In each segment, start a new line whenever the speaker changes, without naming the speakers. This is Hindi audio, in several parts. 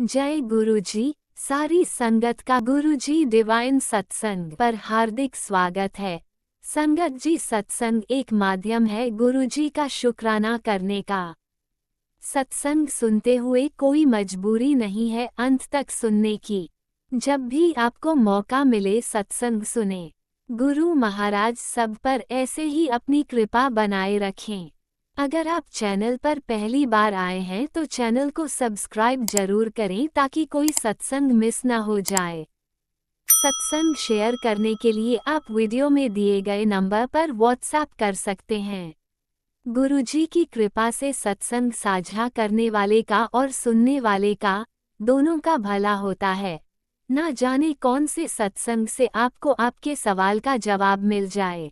जय गुरुजी। सारी संगत का गुरुजी डिवाइन सत्संग पर हार्दिक स्वागत है। संगत जी, सत्संग एक माध्यम है गुरुजी का शुक्राना करने का। सत्संग सुनते हुए कोई मजबूरी नहीं है अंत तक सुनने की। जब भी आपको मौका मिले सत्संग सुने। गुरु महाराज सब पर ऐसे ही अपनी कृपा बनाए रखें। अगर आप चैनल पर पहली बार आए हैं तो चैनल को सब्सक्राइब जरूर करें ताकि कोई सत्संग मिस ना हो जाए। सत्संग शेयर करने के लिए आप वीडियो में दिए गए नंबर पर व्हाट्सएप कर सकते हैं। गुरुजी की कृपा से सत्संग साझा करने वाले का और सुनने वाले का, दोनों का भला होता है। ना जाने कौन से सत्संग से आपको आपके सवाल का जवाब मिल जाए।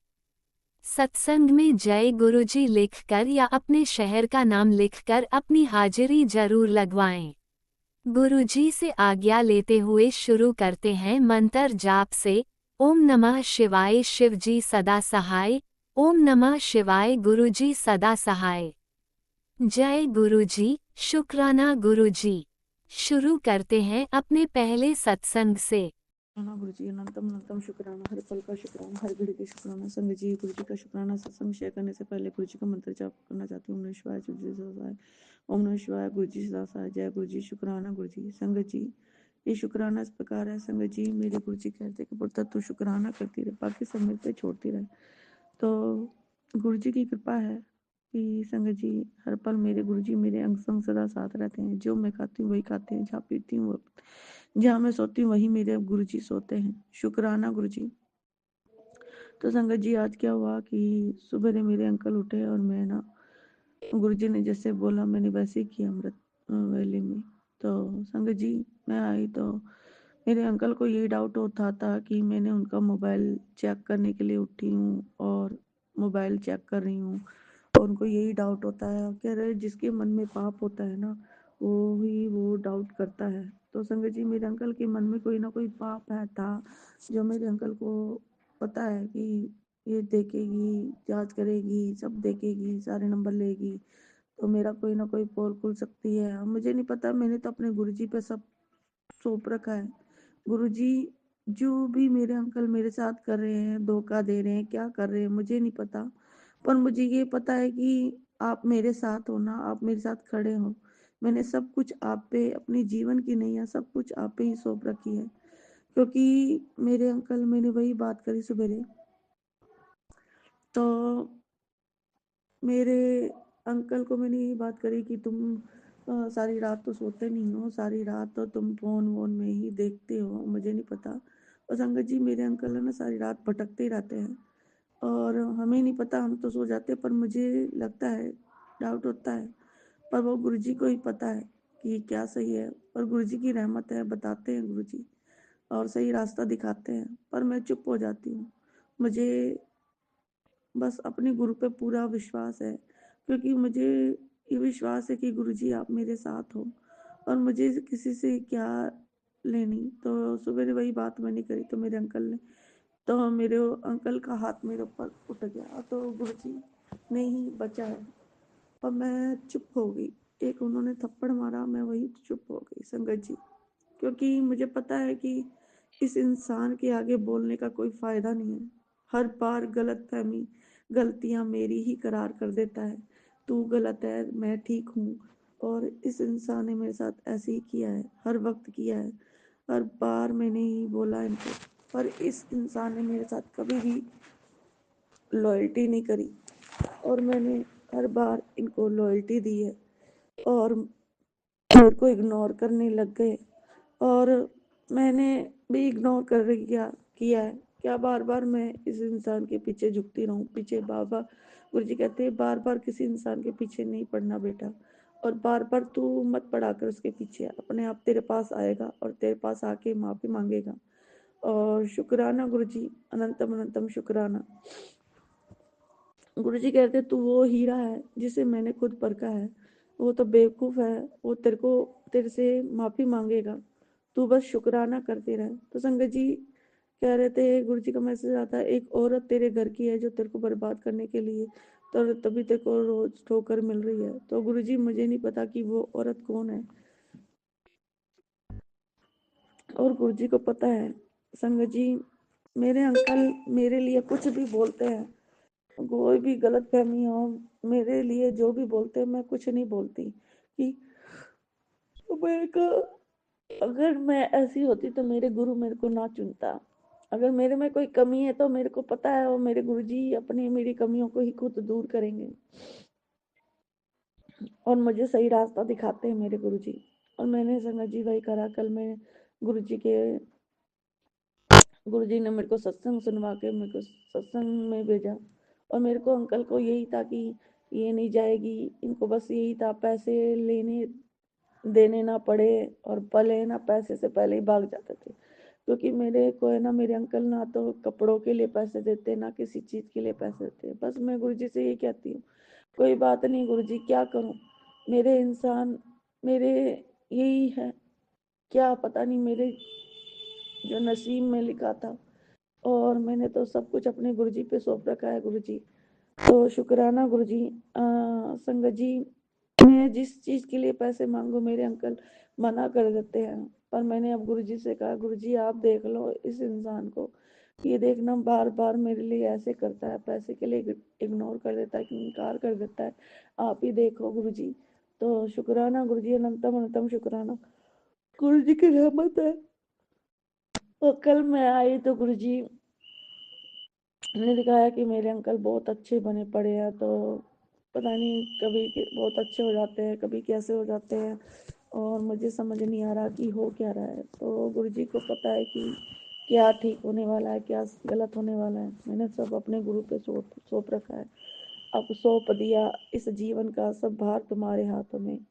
सत्संग में जय गुरुजी लिखकर या अपने शहर का नाम लिखकर अपनी हाजिरी जरूर लगवाएं। गुरुजी से आज्ञा लेते हुए शुरू करते हैं मंत्र जाप से। ओम नमः शिवाय शिवजी सदा सहाय। ओम नमः शिवाय गुरुजी सदा सहाय। जय गुरुजी, शुक्राना गुरुजी। शुरू करते हैं अपने पहले सत्संग से।
शुक्राना गुरुजी, अनंतम अनंतम शुक्राना, हर पल का शुक्राना, हर घड़ी का शुक्राना। संग जी गुरुजी का शुक्राना। सत्संग शेयर करने से पहले गुरुजी का मंत्र जाप करना चाहती हूँ। ओम नमः शिवाय गुरुजी सदा सहाय। ओम नमः शिवाय गुरुजी सदा सहाय। जय गुरुजी, शुक्राना गुरुजी। संगत जी, ये शुक्राना इस प्रकार है। संगत जी, मेरे गुरुजी कहते कि पुत्र तू शुक्राना करती रहे, बाकी सब मेरे पे छोड़ती रहे। तो गुरुजी की कृपा है कि संगत जी हर पल मेरे गुरुजी मेरे अंग संग सदा साथ रहते हैं। जो मैं खाती हूँ वही खाते हैं, जहाँ पीती हूँ जहाँ मैं सोती हूँ वही मेरे गुरुजी सोते हैं। शुक्राना गुरुजी। तो संगत जी, आज क्या हुआ कि सुबह मेरे अंकल उठे और मैं ना, गुरुजी ने जैसे बोला मैंने वैसे ही किया अमृत वेले में। तो संगत जी, मैं आई तो मेरे अंकल को यही डाउट होता था कि मैंने उनका मोबाइल चेक करने के लिए उठी हूँ और मोबाइल चेक कर रही हूँ। और उनको यही डाउट होता है, कह रहे जिसके मन में पाप होता है ना, वो ही वो डाउट करता है। तो संगत जी, मेरे अंकल के मन में कोई ना कोई पाप है था, जो मेरे अंकल को पता है कि ये देखेगी, जांच करेगी, सब देखेगी, सारे नंबर लेगी तो मेरा कोई ना कोई पोल खुल सकती है। अब मुझे नहीं पता, मैंने तो अपने गुरुजी पे सब सौंप रखा है। गुरुजी जो भी मेरे अंकल मेरे साथ कर रहे हैं, धोखा दे रहे हैं, क्या कर रहे हैं मुझे नहीं पता, पर मुझे ये पता है कि आप मेरे साथ हो ना, आप मेरे साथ खड़े हो। मैंने सब कुछ आप पे, अपनी जीवन की नैया सब कुछ आप पे ही सौंप रखी है। क्योंकि मेरे अंकल, मैंने वही बात करी सवेरे, तो मेरे अंकल को मैंने यही बात करी कि तुम सारी रात तो सोते नहीं हो, सारी रात तो तुम फोन वोन में ही देखते हो, मुझे नहीं पता। और संगत जी, मेरे अंकल है ना सारी रात भटकते ही रहते हैं और हमें नहीं पता, हम तो सो जाते हैं, पर मुझे लगता है, डाउट होता है, पर वो गुरुजी को ही पता है कि क्या सही है। और गुरुजी की रहमत है, बताते हैं गुरुजी और सही रास्ता दिखाते हैं, पर मैं चुप हो जाती हूँ। मुझे बस अपने गुरु पे पूरा विश्वास है, क्योंकि मुझे ये विश्वास है कि गुरुजी आप मेरे साथ हो और मुझे किसी से क्या लेनी। तो सुबह वही बात मैंने करी तो मेरे अंकल ने, तो मेरे अंकल का हाथ मेरे ऊपर उठ गया, तो गुरुजी ने ही बचा है। और मैं चुप हो गई। एक उन्होंने थप्पड़ मारा, मैं वही चुप हो गई संगत जी, क्योंकि मुझे पता है कि इस इंसान के आगे बोलने का कोई फायदा नहीं है। हर बार गलतफहमी, गलतियां मेरी ही करार कर देता है। तू गलत है, मैं ठीक हूँ। और इस इंसान ने मेरे साथ ऐसे ही किया है, हर वक्त किया है। हर बार मैंने ही बोला इनको, पर इस इंसान ने मेरे साथ कभी भी लॉयल्टी नहीं करी और मैंने हर बार इनको लॉयल्टी दी है और मेरे को इग्नोर करने लग गए। और मैंने भी इग्नोर कर किया है। क्या बार बार मैं इस इंसान के पीछे झुकती रहूं, पीछे बार बार। गुरुजी कहते हैं बार बार किसी इंसान के पीछे नहीं पड़ना बेटा, और बार बार तू मत पड़ा कर उसके पीछे, अपने आप तेरे पास आएगा और तेरे पास आके माफी मांगेगा। और शुक्राना गुरुजी, अनंतम अनंतम शुक्राना। गुरुजी कहते तू वो हीरा है जिसे मैंने खुद परखा है, वो तो बेवकूफ़ है, वो तेरे से माफ़ी मांगेगा, तू बस शुक्राना करते रहे। तो संगत जी कह रहे थे, गुरुजी का मैसेज आता है, एक औरत तेरे घर की है जो तेरे को बर्बाद करने के लिए, तो तभी तेरे को रोज ठोकर मिल रही है। तो गुरुजी मुझे नहीं पता कि वो औरत कौन है, और गुरुजी को पता है संगत जी, मेरे अंकल मेरे लिए कुछ भी बोलते हैं, कोई भी गलतफहमी हो, मेरे लिए जो भी बोलते हैं मैं कुछ नहीं बोलती कि मेरे को, अगर मैं ऐसी होती तो मेरे गुरु मेरे को ना चुनता। अगर मेरे में कोई कमी है तो मेरे को पता है वो मेरे गुरुजी अपनी मेरी कमियों को ही खुद दूर करेंगे और मुझे सही रास्ता दिखाते हैं मेरे गुरुजी। और मैंने संगत जी वही करा। कल मैं गुरुजी ने मेरे को सत्संग सुनवा के मेरे को सत्संग में भेजा। और मेरे को अंकल को यही था कि ये नहीं जाएगी, इनको बस यही था पैसे लेने देने ना पड़े और पले ना पैसे से पहले ही भाग जाते थे। क्योंकि मेरे को है ना, मेरे अंकल ना तो कपड़ों के लिए पैसे देते ना किसी चीज़ के लिए पैसे देते। बस मैं गुरुजी से यही कहती हूँ, कोई बात नहीं गुरुजी, क्या करूँ, मेरे इंसान मेरे यही है, क्या पता नहीं मेरे जो नसीब में लिखा था। और मैंने तो सब कुछ अपने गुरुजी पे सौंप रखा है गुरुजी। तो शुक्राना गुरुजी। संगत जी, मैं जिस चीज़ के लिए पैसे मांगू मेरे अंकल मना कर देते हैं। पर मैंने अब गुरुजी से कहा, गुरुजी आप देख लो इस इंसान को, ये देखना बार बार मेरे लिए ऐसे करता है, पैसे के लिए इग्नोर कर देता है, इनकार कर देता है, आप ही देखो गुरुजी। तो शुक्राना गुरुजी, अनंतम अनंतम शुक्राना, गुरुजी की रहमत है। और कल मैं आई तो गुरुजी ने दिखाया कि मेरे अंकल बहुत अच्छे बने पड़े हैं। तो पता नहीं कभी बहुत अच्छे हो जाते हैं, कभी कैसे हो जाते हैं, और मुझे समझ नहीं आ रहा कि हो क्या रहा है। तो गुरुजी को पता है कि क्या ठीक होने वाला है, क्या गलत होने वाला है। मैंने सब अपने गुरु पे सौंप रखा है। अब सौंप दिया, इस जीवन का सब भार तुम्हारे हाथों में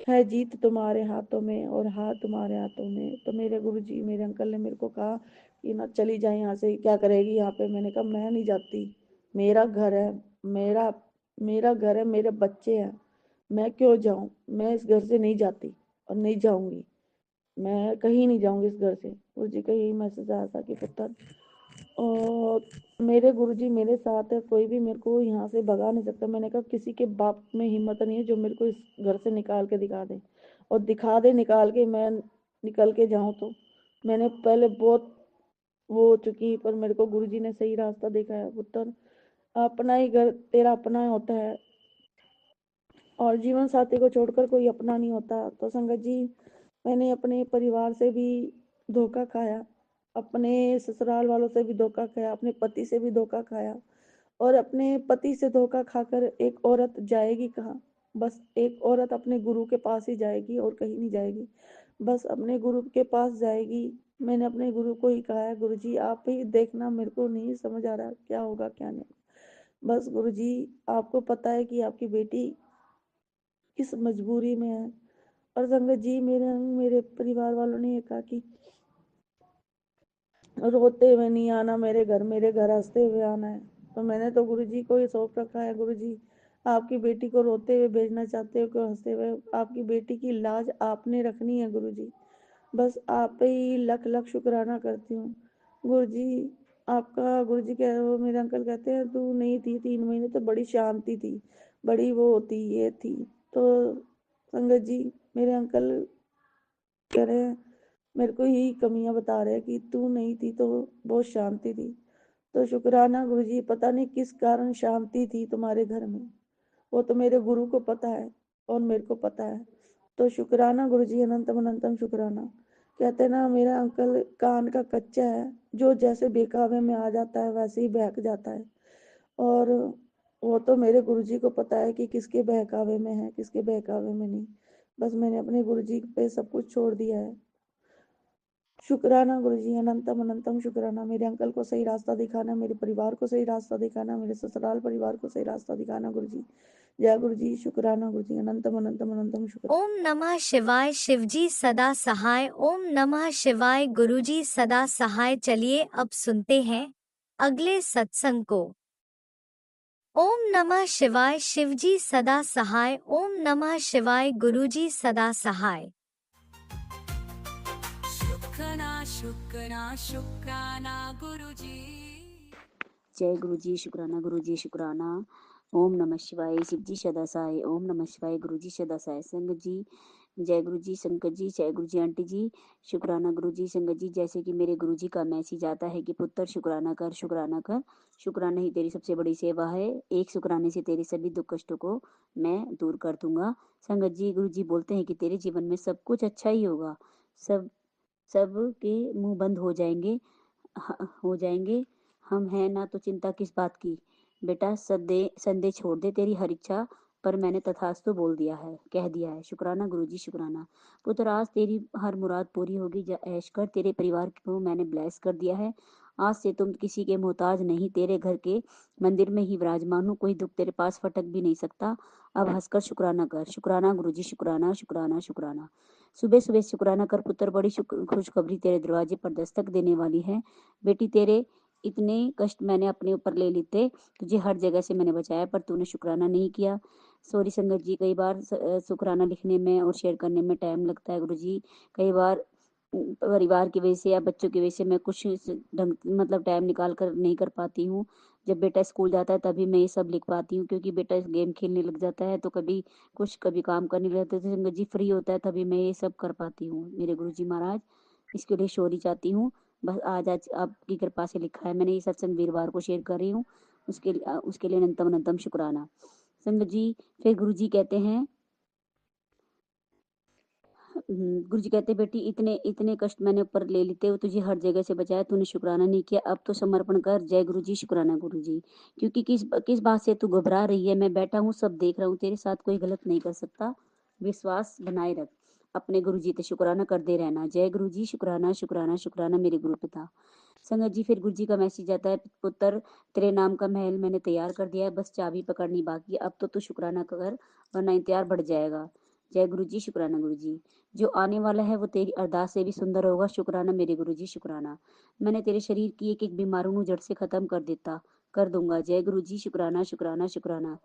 है, जीत तुम्हारे हाथों में और हार तुम्हारे हाथों में। तो मेरे गुरुजी, मेरे अंकल ने मेरे को कहा कि ना चली जाए यहाँ से, क्या करेगी यहाँ पे। मैंने कहा मैं नहीं जाती, मेरा घर है, मेरा मेरा घर है, मेरे बच्चे हैं, मैं क्यों जाऊँ, मैं इस घर से नहीं जाती और नहीं जाऊंगी, मैं कहीं नहीं जाऊंगी इस घर से। गुरुजी का यही मैसेज आया था कि पुत्र, और मेरे गुरुजी मेरे साथ है, कोई भी मेरे को यहाँ से भगा नहीं सकता। मैंने कहा किसी के बाप में हिम्मत नहीं है जो मेरे को इस घर से निकाल के दिखा दे, और दिखा दे निकाल के मैं निकल के जाऊं। तो मैंने पहले बहुत वो हो चुकी, पर मेरे को गुरुजी ने सही रास्ता दिखाया। पुत्र, अपना ही घर तेरा अपना होता है और जीवन साथी को छोड़कर कोई अपना नहीं होता। तो संगत जी, मैंने अपने परिवार से भी धोखा खाया, अपने ससुराल वालों से भी धोखा खाया, अपने पति से भी धोखा खाया। और अपने पति से धोखा खाकर एक औरत जाएगी कहाँ? बस एक औरत अपने गुरु के पास ही जाएगी और कहीं नहीं जाएगी, बस अपने गुरु के पास जाएगी। मैंने अपने गुरु को ही कहा है, गुरु जी आप ही देखना, मेरे को नहीं समझ आ रहा क्या होगा क्या नहीं। बस गुरु जी, आपको पता है कि आपकी बेटी किस मजबूरी में है। और संगत जी, मेरे मेरे परिवार वालों ने ये कहा कि रोते हुए नहीं आना मेरे घर हंसते हुए आना है। तो मैंने तो गुरुजी को ही सौंप रखा है, गुरुजी आपकी बेटी को रोते हुए भेजना चाहते हो कि हंसते हुए, आपकी बेटी की लाज आपने रखनी है गुरुजी। बस आप पे ही लख लख शुक्राना करती हूँ गुरुजी। आपका गुरुजी कह, वो मेरे अंकल कहते हैं तू नहीं थी 3 महीने तो बड़ी शांति थी, बड़ी वो होती ये थी। तो संगत जी, मेरे अंकल कह रहे हैं, मेरे को यही कमियां बता रहे हैं कि तू नहीं थी तो बहुत शांति थी। तो शुक्राना गुरुजी, पता नहीं किस कारण शांति थी तुम्हारे घर में, वो तो मेरे गुरु को पता है और मेरे को पता है। तो शुक्राना गुरुजी, अनंतम अनंतम शुक्राना। कहते हैं ना, मेरा अंकल कान का कच्चा है, जो जैसे बेकावे में आ जाता है वैसे ही बहक जाता है। और वो तो मेरे गुरुजी को पता है कि किसके बहकावे में है, किसके बहकावे में नहीं। बस मैंने अपने गुरुजी पे सब कुछ छोड़ दिया है। शुक्राना गुरुजी, अनंतम अनंतम शुक्राना। मेरे अंकल को सही रास्ता दिखाना, मेरे परिवार को सही रास्ता दिखाना, मेरे ससुराल परिवार को सही रास्ता दिखाना गुरुजी। जय गुरुजी, शुक्राना गुरुजी, अनंतम अनंतम अनंतम शुक्राना।
ओम नमः शिवाय। शिवजी सदा सहाय। ओम नमः शिवाय। गुरुजी सदा सहाय। चलिए अब सुनते हैं अगले सत्संग को। ओम नमः शिवाय। शिवजी सदा सहाय। ओम नमः शिवाय। गुरुजी सदा सहाय।
शुक्राना शुक्राना शुक्राना गुरुजी।
जय गुरुजी, शुक्राना गुरुजी, शुक्राना। ओम नमः शिवाय। शिवजी सदा सहाय। ओम नमः शिवाय। गुरुजी सदा सहाय। संगत जी, जय गुरु जी संगत जी, जय गुरु जी आंटी जी, शुक्राना गुरु जी संगत जी। जैसे कि मेरे गुरु जी का मैसेज आता है कि पुत्र शुक्राना कर, शुक्राना कर। शुक्राना ही तेरी सबसे बड़ी सेवा है। एक शुक्राने से तेरे सभी दुख कष्टों को मैं दूर कर दूंगा। संगत जी, गुरु जी बोलते हैं कि तेरे जीवन में सब कुछ अच्छा ही होगा। सब सब के मुंह बंद हो जाएंगे, हो जाएंगे। हम हैं ना, तो चिंता किस बात की। बेटा संदेह छोड़ दे, तेरी हर इच्छा पर मैंने तथास्तु बोल दिया है, कह दिया है। शुक्राना गुरुजी, शुक्राना। पुत्र, आज तेरी हर मुराद पूरी होगी। जा ऐश कर, तेरे परिवार को मैंने ब्लेस कर दिया है। आज से तुम किसी के मोहताज नहीं, तेरे घर के मंदिर में ही विराजमान हूँ। कोई दुख तेरे पास फटक भी नहीं सकता। अब हंसकर शुक्राना कर। शुक्राना गुरुजी, शुक्राना, शुक्राना, शुक्राना। सुबह सुबह शुक्राना कर पुत्र, बड़ी खुशखबरी तेरे दरवाजे पर दस्तक देने वाली है। बेटी, तेरे इतने कष्ट मैंने अपने ऊपर ले लिए थे, तुझे हर जगह से मैंने बचाया, पर तूने शुक्राना नहीं किया। सॉरी संगत जी, कई बार शुक्राना लिखने में और शेयर करने में टाइम लगता है गुरु जी। कई बार परिवार की वजह से या बच्चों की वजह से मैं कुछ ढंग मतलब टाइम निकाल कर नहीं कर पाती हूँ। जब बेटा स्कूल जाता है तभी मैं ये सब लिख पाती हूँ, क्योंकि बेटा गेम खेलने लग जाता है तो कभी कुछ कभी काम करने लग जाता है, तो संगत जी फ्री होता है तभी मैं ये सब कर पाती हूँ। मेरे गुरु जी महाराज, इसके लिए सॉरी चाहती हूँ। बस आज आज आपकी कृपा से लिखा है मैंने। ये सत्संग वीरवार को शेयर कर रही हूँ, उसके लिए अनंतम अनंतम शुक्राना। संगत जी, फिर गुरु जी कहते हैं, गुरु जी कहते, बेटी इतने इतने कष्ट मैंने ऊपर ले लेते हो, तुझे हर जगह से बचाया, तूने शुक्राना नहीं किया। अब तो समर्पण कर। जय गुरु जी, शुक्राना गुरु जी। क्योंकि किस बात से तू घबरा रही है, मैं बैठा हूँ, सब देख रहा हूँ, तेरे साथ कोई गलत नहीं कर सकता। विश्वास बनाए रख, अपने गुरु जी पे शुक्राना करते रहना। जय गुरु जी, शुक्राना, शुक्राना, शुक्राना मेरे गुरु पिता। संगत जी, फिर गुरु जी का मैसेज आता है, पुत्र तेरे नाम का महल मैंने तैयार कर दिया है, बस चाबी पकड़नी बाकी है। अब तो तू शुक्राना कर, वरना इंतजार बढ़ जाएगा। जय गुरु जी, शुक्राना गुरु जी। जो आने वाला है वो तेरी अरदास से भी सुंदर होगा। शुक्राना मेरे गुरु जी, शुक्राना। मैंने तेरे शरीर की एक एक बीमारी को जड़ से खत्म कर दूंगा। जय गुरु जी, शुक्राना, शुक्राना, शुक्राना।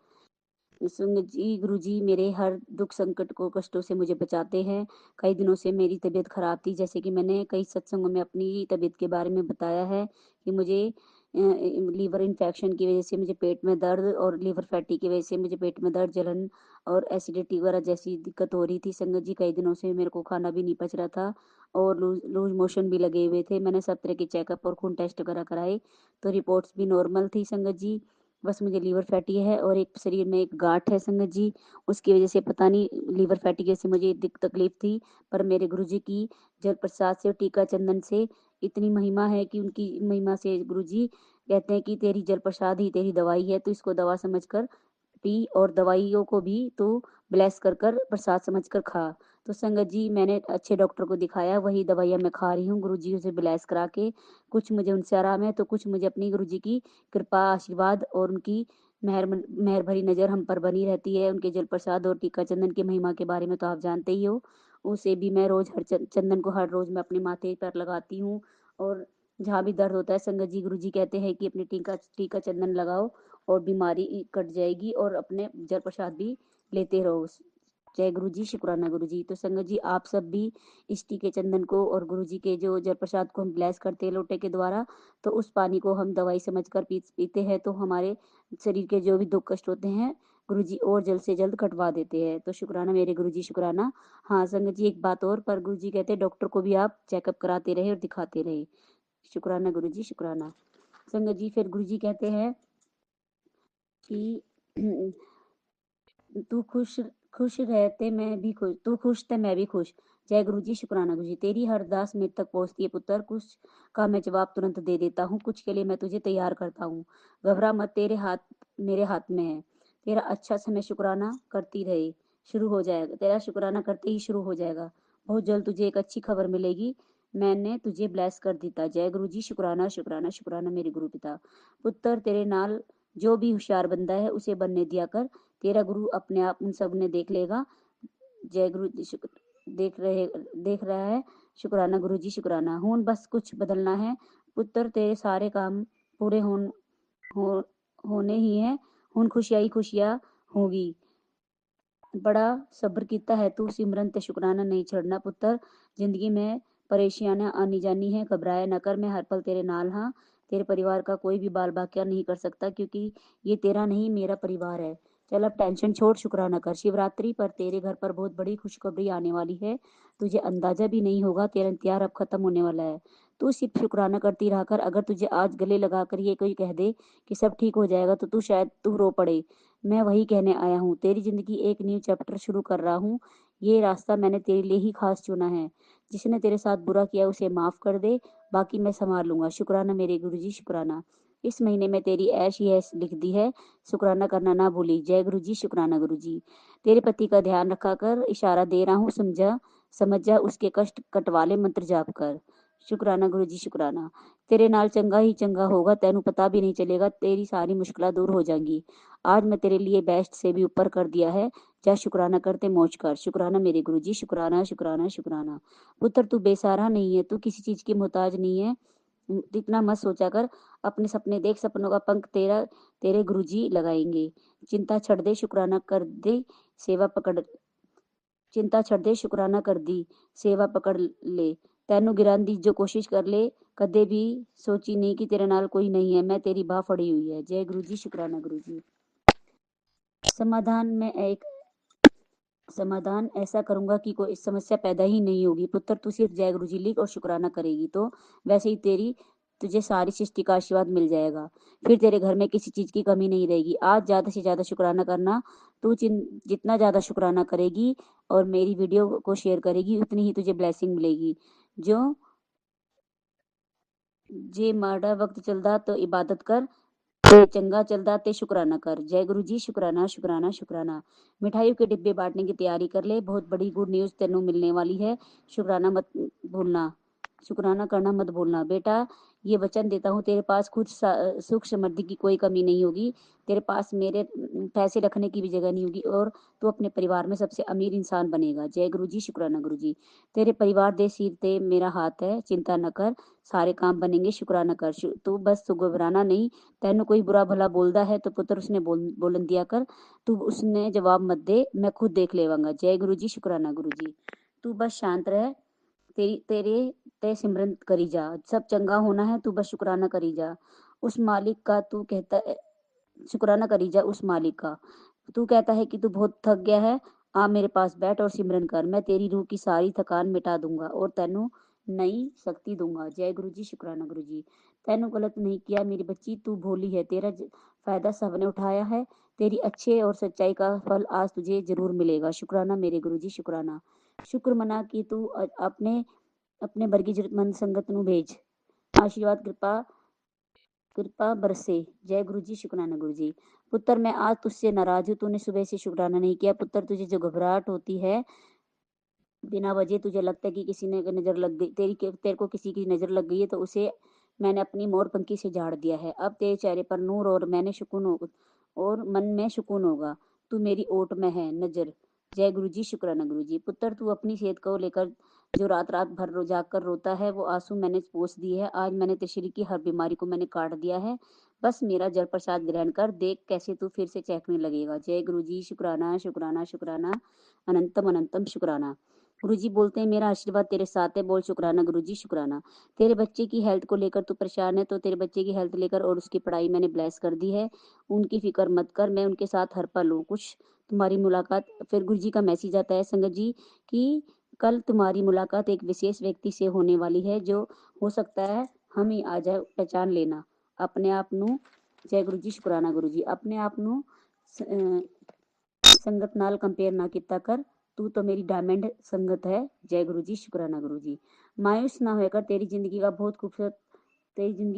संगत जी, गुरु जी मेरे हर दुख संकट को कष्टों से मुझे बचाते हैं। कई दिनों से मेरी तबीयत खराब थी, जैसे कि मैंने कई सत्संगों में अपनी तबीयत के बारे में बताया है कि मुझे लीवर इन्फेक्शन की वजह से मुझे पेट में दर्द, और लीवर फैटी की वजह से मुझे पेट में दर्द, जलन और एसिडिटी वगैरह जैसी दिक्कत हो रही थी। संगत जी, कई दिनों से मेरे को खाना भी नहीं पच रहा था और लूज मोशन भी लगे हुए थे। मैंने सब तरह के चेकअप और खून टेस्ट वगैरह कराए तो रिपोर्ट्स भी नॉर्मल थी। संगत जी, बस मुझे लीवर फैटी है और एक शरीर में एक गांठ है संगत जी, उसकी वजह से पता नहीं लीवर फैटी की वजह से मुझे तकलीफ थी। पर मेरे गुरु जी की जल प्रसाद से और टीका चंदन से इतनी महिमा है कि उनकी महिमा से गुरु जी कहते हैं कि तेरी जल प्रसाद ही तेरी दवाई है, तो इसको दवा समझकर पी और दवाइयों को भी तो ब्लेस कर कर प्रसाद समझ कर खा। तो संगत जी, मैंने अच्छे डॉक्टर को दिखाया, वही दवाइयाँ मैं खा रही हूँ गुरु जी से ब्लेस करा के। कुछ मुझे उनसे आराम है तो कुछ मुझे अपनी गुरु जी की कृपा, आशीर्वाद और उनकी मेहर भरी नज़र हम पर बनी रहती है। उनके जल प्रसाद और टीका चंदन की महिमा के बारे में तो आप जानते ही हो। उसे भी मैं रोज चंदन को हर रोज मैं अपने माथे पर लगाती हूँ। और जहाँ भी दर्द होता है संगत जी, गुरु जी कहते हैं कि अपने टीका टीका चंदन लगाओ और बीमारी कट जाएगी, और अपने जल प्रसाद भी लेते रहो। जय गुरु जी, शुक्राना गुरु जी। तो संगत जी, आप सब भी इस टीके चंदन को और गुरु जी के जो जल प्रसाद को हम ब्लेस करते हैं लोटे के द्वारा, तो उस पानी को हम दवाई समझकर पीते हैं तो हमारे शरीर के जो भी दुख कष्ट होते हैं गुरु जी और जल्द से जल्द कटवा देते हैं। तो शुक्राना मेरे गुरु जी, शुक्राना। हाँ संगत जी, एक बात और, पर गुरु जी कहते हैं डॉक्टर को भी आप चेकअप कराते रहे और दिखाते रहे। शुक्राना गुरु जी, शुक्राना। संगत जी, फिर गुरु जी कहते हैं कि तू खुश खुश रहते मैं भी खुश, तू खुश थे मैं भी खुश। जय गुरु जी, शुक्राना गुरु जी। तेरी हर अरदास मेरे तक पहुंचती है पुत्र, कुछ का मैं जवाब तुरंत दे देता हूँ, कुछ के लिए मैं तुझे तैयार करता हूँ। घबरा मत, तेरे हाथ मेरे हाथ में है। तेरा अच्छा समय शुक्राना करती रहे, शुरू हो जाएगा, तेरा शुक्राना करते ही शुरू हो जाएगा। बहुत जल्द तुझे एक अच्छी खबर मिलेगी, मैंने तुझे ब्लेस कर दिया। जय गुरु जी, शुक्राना, शुक्राना, शुक्राना मेरे गुरु पिता। पुत्र, तेरे नाल जो भी होशियार बंदा है उसे बनने दिया कर, तेरा गुरु अपने आप उन सब ने देख लेगा। जय गुरु जी, देख रहा है। शुक्राना गुरु जी, शुक्राना। हून बस कुछ बदलना है पुत्र, तेरे सारे काम पूरे हो, होने ही है। हून खुशियां ही खुशियां होगी। बड़ा सब्र कीता है तू, सिमरन ते शुक्राना नहीं छोड़ना पुत्र। जिंदगी में परेशानियां आनी जानी है, घबराया न कर, मैं हर पल तेरे नाल हाँ। तेरे परिवार का कोई भी बाल बाकिया नहीं कर सकता, क्योंकि ये तेरा नहीं मेरा परिवार है। चल अब टेंशन छोड़, शुक्राना कर। शिवरात्रि पर तेरे घर पर बहुत बड़ी खुशखबरी आने वाली है, तुझे अंदाजा भी नहीं होगा। तेरा इंतजार अब खत्म होने वाला है। तू सिर्फ शुक्राना करती रहा कर। अगर तुझे आज गले लगाकर ये कोई कह दे कि सब ठीक हो जाएगा तो तू रो पड़े। मैं वही कहने आया हूँ, तेरी जिंदगी एक न्यू चैप्टर शुरू कर रहा हूँ। ये रास्ता मैंने तेरे लिए ही खास चुना है। जिसने तेरे साथ बुरा किया उसे माफ कर दे, बाकी मैं संभाल लूंगा। शुक्राना मेरे गुरुजी, शुक्राना। इस महीने में तेरी ऐश ही ऐश लिख दी है, शुक्राना करना ना भूली। जय गुरु जी, शुक्राना गुरु जी। तेरे पति का ध्यान रखा कर, इशारा दे रहा हूँ, समझ जा, उसके कष्ट कटवाले मंत्र जाप कर। शुक्राना गुरु जी, शुक्राना। तेरे नाल चंगा ही चंगा होगा, तेनू पता भी नहीं चलेगा, तेरी सारी मुश्किलां दूर हो जाएंगी। आज मैं तेरे लिए बेस्ट से भी ऊपर कर दिया है। जा शुक्राना करते मौज कर। शुक्राना मेरे गुरु जी, शुक्राना शुक्राना शुक्राना। पुत्र तू बेसहारा नहीं है, तू किसी चीज की मोहताज नहीं है। इतना मत सोचा कर, अपने सपने देख, सपनों का पंख तेरे गुरुजी लगाएंगे। चिंता छड़ दे, शुक्राना कर दे, सेवा पकड़ चिंता छड़ दे, शुक्राना कर दी, सेवा पकड़ ले। तैनू गिरान दी जो कोशिश कर ले, कदे भी सोची नहीं कि तेरे नाल कोई नहीं है। मैं तेरी बाह फड़ी हुई है। जय गुरु जी, शुक्राना गुरु जी। समाधान में एक समाधान ऐसा करूंगा कि कोई समस्या पैदा ही नहीं होगी। पुत्र तू सिर्फ जय गुरु जी लिख और शुक्राना करेगी तो वैसे ही तुझे सारी सृष्टि का आशीर्वाद मिल जाएगा। फिर तेरे घर में किसी चीज की कमी नहीं रहेगी। आज ज्यादा से ज्यादा शुक्राना करना। जितना ज्यादा शुक्राना करेगी और मेरी वीडियो को शेयर करेगी, उतनी ही तुझे ब्लेसिंग मिलेगी। जो जे माड़ा वक्त चलदा तो इबादत कर, ते चंगा चलदा ते शुक्राना कर। जय गुरु जी, शुक्राना शुक्राना शुक्राना। मिठाइयों के डिब्बे बांटने की तैयारी कर ले, बहुत बड़ी गुड न्यूज तेनू मिलने वाली है। शुक्राना मत भूलना, शुक्राना करना मत भूलना। बेटा ये वचन देता हूँ, तेरे पास खुद सुख समृद्धि की कोई कमी नहीं होगी। तेरे पास मेरे पैसे रखने की भी जगह नहीं होगी और तू अपने परिवार में सबसे अमीर इंसान बनेगा। जय गुरु जी, शुक्राना गुरु जी। तेरे परिवार दे सिर ते मेरा हाथ है, चिंता न कर, सारे काम बनेंगे। शुक्राना कर। तू घबराना नहीं। तेनू कोई बुरा भला बोलदा है तो पुत्र उसने बोलन दिया कर, तू उसने जवाब मत दे, मैं खुद देख लेवांगा। जय गुरु जी, शुक्राना गुरु जी। तू बस शांत रह, तेरे ते सिमरन करी जा, सब चंगा होना है, तू बस शुक्राना करी जा। उस मालिक का तू कहता शुक्राना करी जा उस मालिक का। तू कहता है कि तू बहुत थक गया है, आ मेरे पास बैठ और सिमरन कर। मैं तेरी रूह की सारी थकान मिटा दूंगा और तेनू नई शक्ति दूंगा। जय गुरु जी, शुक्राना गुरु जी। तेनू गलत नहीं किया मेरी बच्ची, तू भोली है, तेरा फायदा सबने उठाया है। तेरी अच्छे और सच्चाई का फल आज तुझे जरूर मिलेगा। शुक्राना मेरे गुरु जी, शुक्राना। शुक्र मना कि तू अपने अपने वर्गी जरूरतमंद संगत नू भेज, आशीर्वाद कृपा बरसे। जय गुरु जी, शुक्राना गुरु जी। पुत्र मैं आज तुझसे नाराज हूँ, तूने सुबह से शुक्राना नहीं किया। पुत्र तुझे जो घबराहट होती है बिना वजह, तुझे लगता है कि किसी ने नजर लग गई, तेरे को किसी की नजर लग गई है, तो उसे मैंने अपनी मोर पंखी से झाड़ दिया है। अब तेरे चेहरे पर नूर और मन में सुकून होगा। तू मेरी ओट में है नजर। जय गुरु जी, शुक्राना गुरु जी। पुत्र तू अपनी सेहत को लेकर जो रात रात भर जाग कर रोता है, वो आंसू मैंने पोंछ दिए है। आज मैंने तेरे शरीर की हर बीमारी को मैंने काट दिया है। बस मेरा जल प्रसाद ग्रहण कर, देख कैसे तू फिर से चहकने लगेगा। जय गुरु जी, शुक्राना शुक्राना शुक्राना, अनंतम अनंतम शुक्राना। गुरुजी बोलते हैं मेरा आशीर्वाद तेरे साथ है। बोल शुक्राना गुरुजी, शुक्राना। तेरे बच्चे की हेल्थ को लेकर तू परेशान है, तो तेरे बच्चे की हेल्थ लेकर और उसकी पढ़ाई मैंने ब्लेस कर दी है। उनकी फिक्र मत कर, मैं उनके साथ हर पल हूँ। कुछ तुम्हारी मुलाकात, फिर गुरुजी का मैसेज आता है संगत जी कि कल तुम्हारी मुलाकात एक विशेष व्यक्ति से होने वाली है, जो हो सकता है हम ही आ जाए, पहचान लेना अपने आप नू। जय गुरु जी, शुक्राना गुरु जी। अपने आप नू संगत नाल कंपेयर ना किया कर, तू तो मेरी डायमंड संगत है। जय गुरु जी, शुक्राना गुरु जी। मायूस ना होकर, तेरी जिंदगी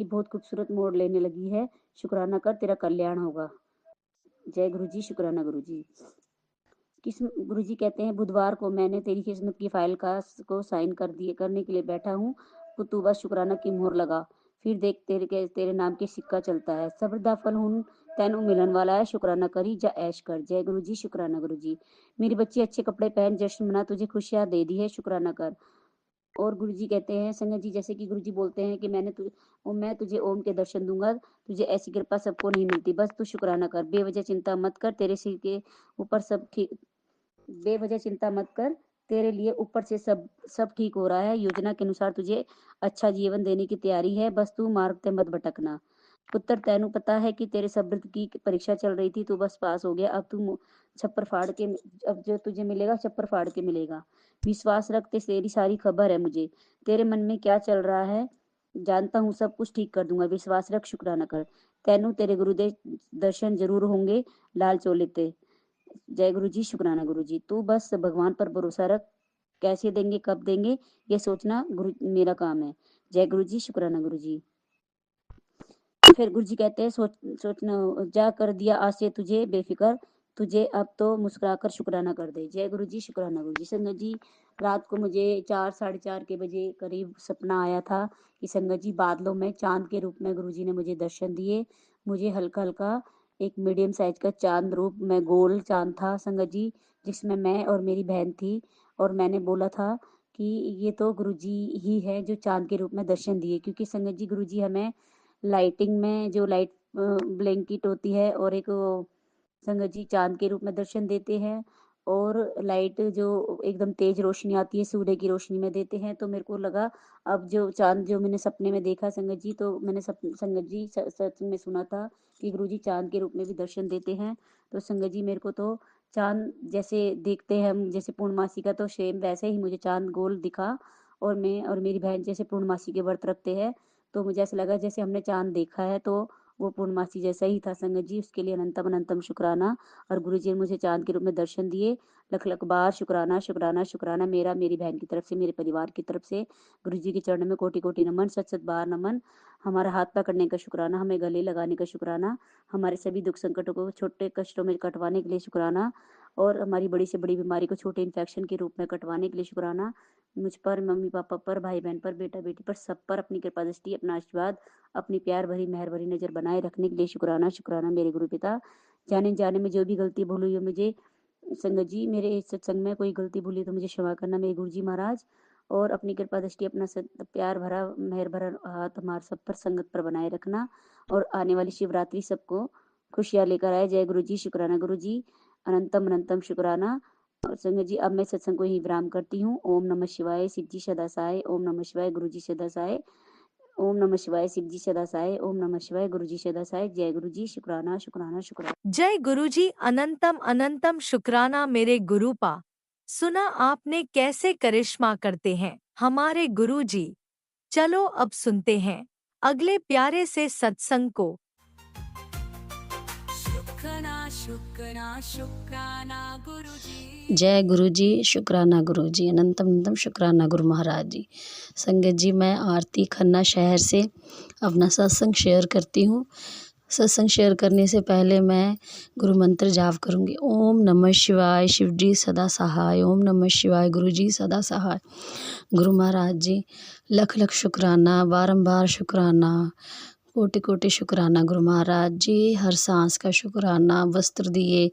बहुत खूबसूरत मोड़ लेने लगी है। शुक्राना कर, तेरा कल्याण होगा। जय गुरु जी, शुक्राना गुरु जी। गुरु जी कहते हैं बुधवार को मैंने तेरी किस्मत की फाइल को साइन करने के लिए बैठा हूँ, तो तू बस शुक्राना की मोहर लगा, फिर देख तेरे नाम के सिक्का चलता है। सब्र दा फल हुन तेनू मिलन वाला है। शुक्राना करी जा ऐश कर। जय गुरु जी, शुक्राना गुरु जी। मेरी बच्ची अच्छे कपड़े पहन, जश्न मना, तुझे खुशियां दे दी है। शुक्राना कर। और गुरुजी कहते हैं संगत जी, जैसे कि गुरुजी बोलते हैं कि मैं तुझे ओम के दर्शन दूंगा। तुझे ऐसी कृपा सबको नहीं मिलती, बस तू शुक्राना कर। बेवजह चिंता मत कर, तेरे सिर के ऊपर सब ठीक बेवजह चिंता मत कर, तेरे लिए ऊपर से सब ठीक हो रहा है। योजना के अनुसार तुझे अच्छा जीवन देने की तैयारी है, बस तू मार्ग पे मत भटकना। पुत्र तैनू पता है कि तेरे सब्र की परीक्षा चल रही थी, तू बस पास हो गया। अब तू छप्पर फाड़ के, अब जो तुझे मिलेगा छप्पर फाड़ के मिलेगा। विश्वास रख, तेरी सारी खबर है मुझे, तेरे मन में क्या चल रहा है जानता हूँ, सब कुछ ठीक कर दूंगा। विश्वास रख, शुक्राना कर। तैनू तेरे गुरुदेव दर्शन जरूर होंगे लाल चोले ते। जय गुरु जी, शुक्राना गुरु जी। तू बस भगवान पर भरोसा रख, कैसे देंगे कब देंगे ये सोचना गुरु मेरा काम है। जय गुरु जी, शुक्राना गुरु जी। फिर गुरु जी कहते हैं सोचना जा कर दिया आज से तुझे बेफिक्र, तुझे अब तो मुस्कुराकर शुक्राना कर दे। जय गुरु जी, शुक्राना गुरु जी। संगत जी, रात को मुझे 4 साढ़े 4 के बजे करीब सपना आया था कि संगत जी बादलों में चांद के रूप में गुरु जी ने मुझे दर्शन दिए। मुझे हल्का हल्का एक मीडियम साइज का चांद रूप में गोल चांद था संगत जी, जिसमें मैं और मेरी बहन थी। और मैंने बोला था कि ये तो गुरु जी ही है जो चांद के रूप में दर्शन दिए, क्योंकि संगत जी गुरु जी हमें लाइटिंग में जो लाइट ब्लैंकेट होती है और एक संगत जी चांद के रूप में दर्शन देते हैं, और लाइट जो एकदम तेज रोशनी आती है सूर्य की रोशनी में देते हैं। तो मेरे को लगा अब जो चांद जो मैंने सपने में देखा संगत जी, तो मैंने संगत जी सच में सुना था कि गुरु जी चांद के रूप में भी दर्शन देते हैं। तो संगत जी मेरे को तो चांद जैसे देखते हैं हम जैसे पूर्णमासी का, तो सेम वैसे ही मुझे चांद गोल दिखा। और मैं और मेरी बहन जैसे पूर्णमासी के व्रत रखते हैं, तो मुझे ऐसा लगा जैसे हमने चांद देखा है, तो वो पूर्णमासी जैसा ही था संगत जी। उसके लिए अनंतम अनंतम शुक्राना। और गुरु जी ने मुझे चांद के रूप में दर्शन दिए। लख लख बार शुक्राना शुक्राना शुक्राना मेरा, मेरी बहन की तरफ से, मेरे परिवार की तरफ से। गुरु जी के चरण में कोटि कोटि नमन, सत सत बार नमन। हमारा हाथ पकड़ने का शुक्राना, हमें गले लगाने का शुक्राना, हमारे सभी दुख संकटों को छोटे कष्टों में कटवाने के लिए शुक्राना, और हमारी बड़ी से बड़ी बीमारी को छोटे इन्फेक्शन के रूप में कटवाने के लिए शुक्राना। मुझ पर, मम्मी पापा पर, भाई बहन पर, बेटा बेटी पर, सब पर अपनी कृपा दृष्टि, अपना आशीर्वाद, अपनी प्यार भरी मेहर भरी नजर बनाए रखने के लिए शुक्राना शुक्राना मेरे गुरु पिता। जाने जाने में जो भी गलती भूल हुई हो मुझे संगत जी, मेरे इस सत्संग में कोई गलती भूली तो मुझे क्षमा करना मेरे गुरु जी महाराज। और अपनी कृपा दृष्टि, अपना प्यार भरा मेहर भरा हाथ हमारे सब पर, संगत पर बनाए रखना। और आने वाली शिवरात्रि सबको खुशियाँ लेकर आए। जय गुरु जी, शुक्राना गुरु जी, अनंतम अनंतम शुक्राना। और संगत जी अब मैं सत्संग को ही विराम करती हूँ। ओम नमः शिवाय, शिव जी सदा सहाय। ओम नमः शिवाय, गुरु जी सदा सहाय। ओम नमः शिवाय, शिव जी सदा सहाय। ओम नमः शिवाय, गुरु जी सदा सहाय। जय गुरु जी, शुक्राना शुक्राना शुक्राना।
जय गुरुजी, अनंतम अनंतम शुक्राना मेरे गुरुपा। सुना आपने कैसे करिश्मा करते हैं हमारे गुरुजी। चलो अब सुनते हैं अगले प्यारे से सत्संग को।
शुक्राना शुक्राना शुक्राना गुरु जी।
जय गुरु जी, शुक्राना गुरु जी, अनंतम अनंतम शुक्राना गुरु महाराज जी। संगत जी, मैं आरती खन्ना शहर से अपना सत्संग शेयर करती हूँ। सत्संग शेयर करने से पहले मैं गुरु मंत्र जाप करूँगी। ओम नमः शिवाय, शिव जी सदा सहाय। ओम नमः शिवाय, गुरु जी सदा सहाय। गुरु महाराज जी लख लख शुक्राना, बारंबार शुक्राना, कोटि कोटि शुक्राना गुरु महाराज जी। हर सांस का शुक्राना, वस्त्र दिए,